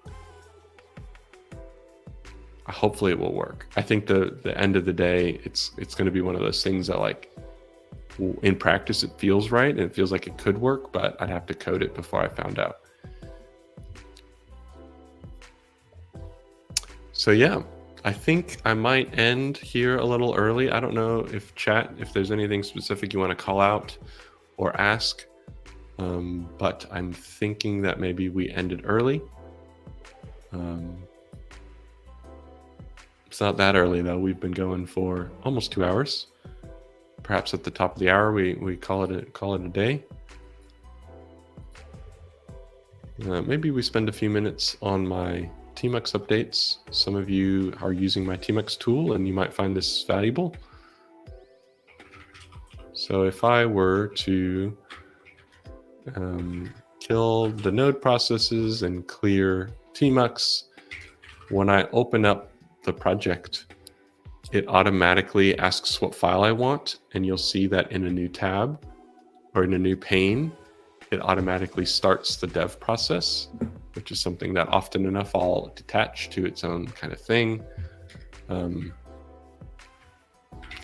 hopefully it will work. I think the end of the day, it's going to be one of those things that, like, in practice it feels right and it feels like it could work, but I'd have to code it before I found out. So yeah, I think I might end here a little early. I don't know if there's anything specific you want to call out or ask, but I'm thinking that maybe we ended early. It's not that early though. We've been going for almost 2 hours. perhaps at the top of the hour, we call it a day. Maybe we spend a few minutes on my Tmux updates. Some of you are using my Tmux tool and you might find this valuable. So if I were to kill the node processes and clear Tmux, when I open up the project, it automatically asks what file I want, and you'll see that in a new tab or in a new pane, it automatically starts the dev process, which is something that often enough I'll detach to its own kind of thing. And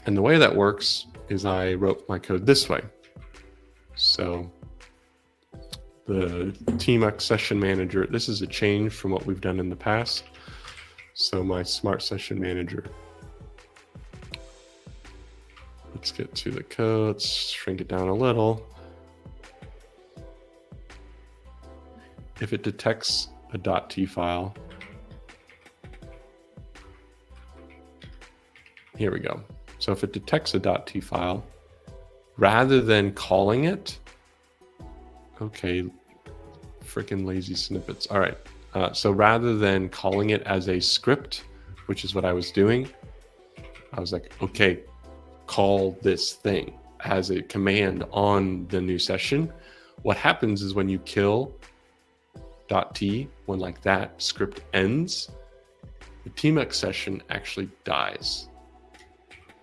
the way that works is I wrote my code this way. So the Tmux session manager, this is a change from what we've done in the past. So my smart session manager, let's get to the code, let's shrink it down a little. If it detects a .t file, here we go. So if it detects a .t file, rather than calling it, okay, freaking lazy snippets. All right, so rather than calling it as a script, which is what I was doing, I was like, okay, call this thing as a command on the new session. What happens is when you kill .t, when like that script ends, the Tmux session actually dies.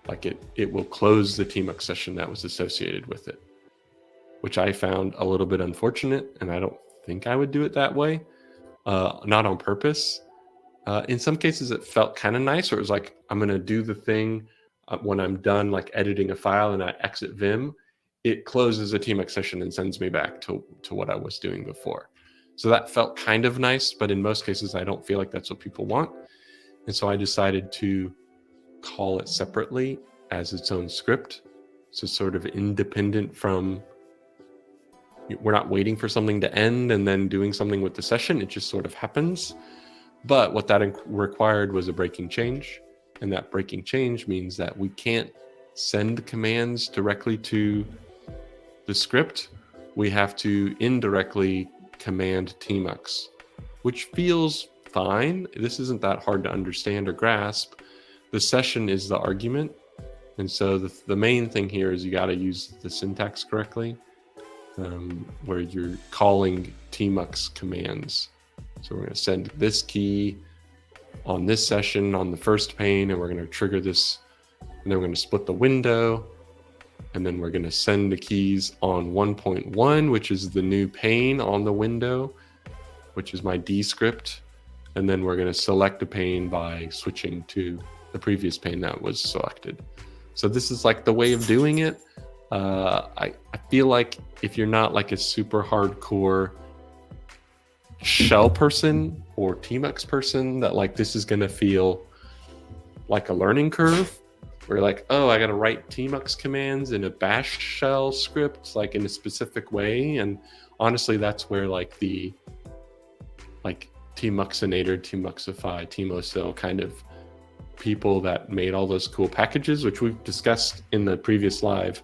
Like it will close the Tmux session that was associated with it, which I found a little bit unfortunate, and I don't think I would do it that way, not on purpose. In some cases, it felt kind of nice, or it was like, I'm going to do the thing when I'm done, like editing a file and I exit Vim, it closes a Tmux session and sends me back to what I was doing before. So that felt kind of nice, but in most cases, I don't feel like that's what people want. And so I decided to call it separately as its own script. So sort of independent from, we're not waiting for something to end and then doing something with the session. It just sort of happens. But what that required was a breaking change. And that breaking change means that we can't send commands directly to the script. We have to indirectly command Tmux, which feels fine. This isn't that hard to understand or grasp. The session is the argument. And so the main thing here is you got to use the syntax correctly, where you're calling Tmux commands. So we're going to send this key on this session on the first pane, and we're going to trigger this, and then we're going to split the window, and then we're going to send the keys on 1.1, which is the new pane on the window, which is my D script, and then we're going to select a pane by switching to the previous pane that was selected. So this is like the way of doing it. I feel like if you're not like a super hardcore shell person or Tmux person, that like this is going to feel like a learning curve, where you're like, oh, I got to write Tmux commands in a bash shell script, like in a specific way. And honestly, that's where like the Tmuxinator, Tmuxify, Tmosil kind of people that made all those cool packages, which we've discussed in the previous live.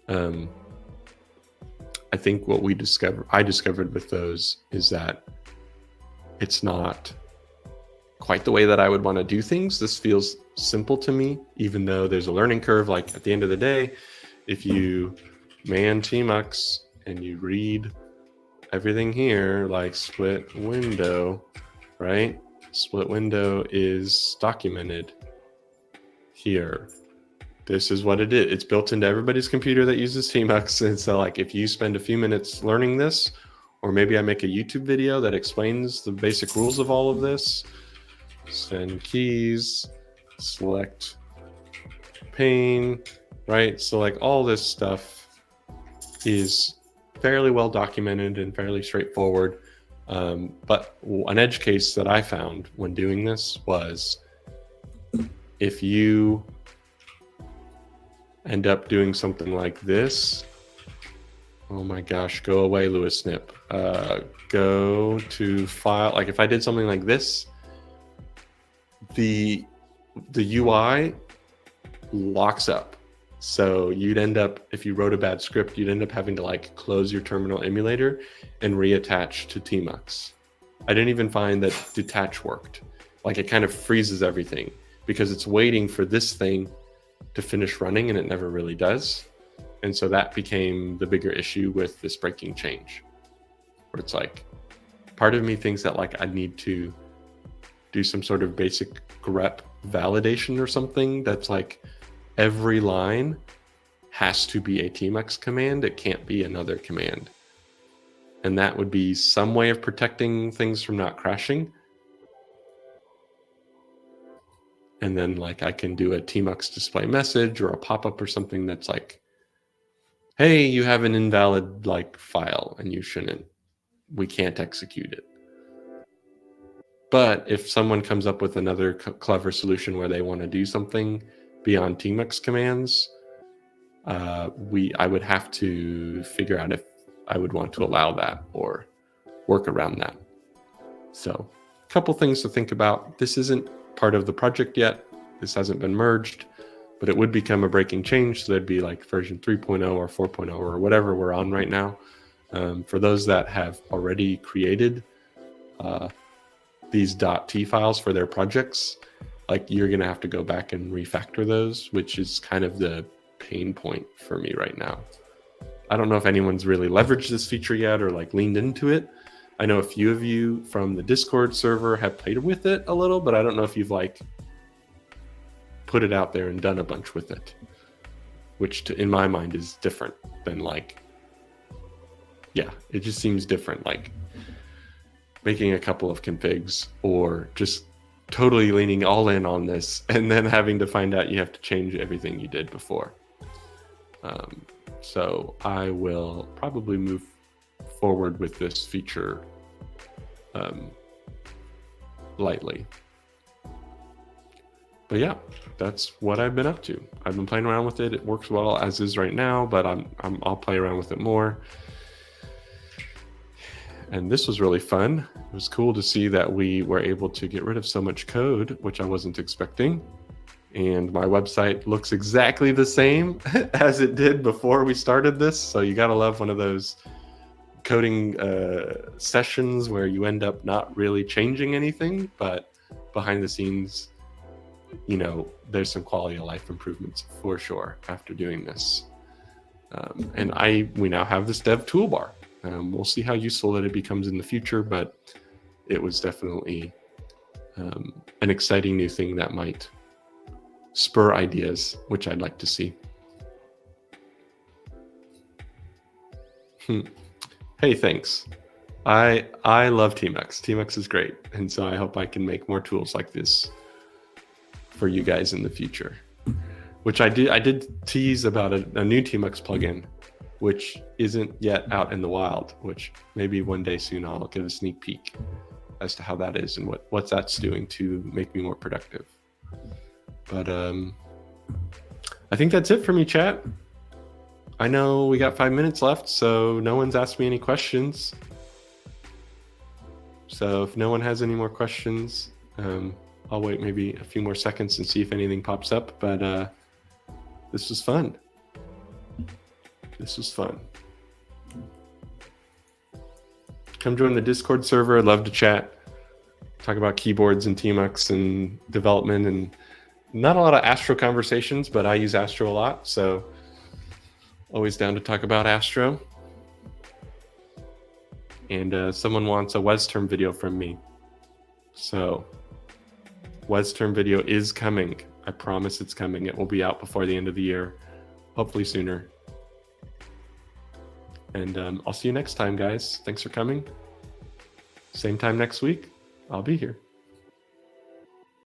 I think what I discovered with those is that it's not quite the way that I would want to do things. This feels simple to me, even though there's a learning curve. Like at the end of the day, if you man Tmux and you read everything here, like split window, right? Split window is documented here. This is what it is. It's built into everybody's computer that uses Tmux. And so like if you spend a few minutes learning this, or maybe I make a YouTube video that explains the basic rules of all of this, send keys, select pane, right? So like all this stuff is fairly well documented and fairly straightforward. But an edge case that I found when doing this was, if you end up doing something like this, oh my gosh, go away, Lewis Snip. Go to file. Like if I did something like this, the UI locks up. So you'd end up, if you wrote a bad script, you'd end up having to like close your terminal emulator and reattach to Tmux. I didn't even find that detach worked. Like it kind of freezes everything because it's waiting for this thing to finish running and it never really does. And so that became the bigger issue with this breaking change, where it's like, part of me thinks that like I need to do some sort of basic grep validation or something that's like every line has to be a Tmux command. It can't be another command. And that would be some way of protecting things from not crashing. And then like I can do a Tmux display message or a pop-up or something that's like, hey, you have an invalid like file and you shouldn't, we can't execute it. But if someone comes up with another clever solution where they want to do something beyond Tmux commands, I would have to figure out if I would want to allow that or work around that. So a couple things to think about. This isn't part of the project yet. This hasn't been merged, but it would become a breaking change. So there'd be like version 3.0 or 4.0 or whatever we're on right now. For those that have already created these .t files for their projects, like you're going to have to go back and refactor those, which is kind of the pain point for me right now. I don't know if anyone's really leveraged this feature yet or like leaned into it. I know a few of you from the Discord server have played with it a little, but I don't know if you've like put it out there and done a bunch with it, which in my mind is different than like, yeah, it just seems different. Like making a couple of configs or just totally leaning all in on this and then having to find out you have to change everything you did before. So I will probably move forward with this feature lightly. But yeah, that's what I've been up to. I've been playing around with it. It works well as is right now, but I'll play around with it more. And this was really fun. It was cool to see that we were able to get rid of so much code, which I wasn't expecting. And my website looks exactly the same as it did before we started this. So you gotta love one of those coding sessions where you end up not really changing anything, but behind the scenes, you know, there's some quality of life improvements for sure after doing this. And we now have this Dev Toolbar. We'll see how useful that it becomes in the future, but it was definitely an exciting new thing that might spur ideas, which I'd like to see. Hey, thanks. I love Tmux. Tmux is great, and so I hope I can make more tools like this for you guys in the future. Which I did tease about a new Tmux plugin, which isn't yet out in the wild, which maybe one day soon I'll give a sneak peek as to how that is and what that's doing to make me more productive. But I think that's it for me, chat. I know we got 5 minutes left, so no one's asked me any questions. So if no one has any more questions, I'll wait maybe a few more seconds and see if anything pops up. But this was fun. This was fun. Come join the Discord server. I'd love to chat, talk about keyboards and Tmux and development, and not a lot of Astro conversations, but I use Astro a lot, so always down to talk about Astro. And someone wants a WesTerm video from me. So WesTerm video is coming. I promise it's coming. It will be out before the end of the year, hopefully sooner. And I'll see you next time, guys. Thanks for coming. Same time next week, I'll be here.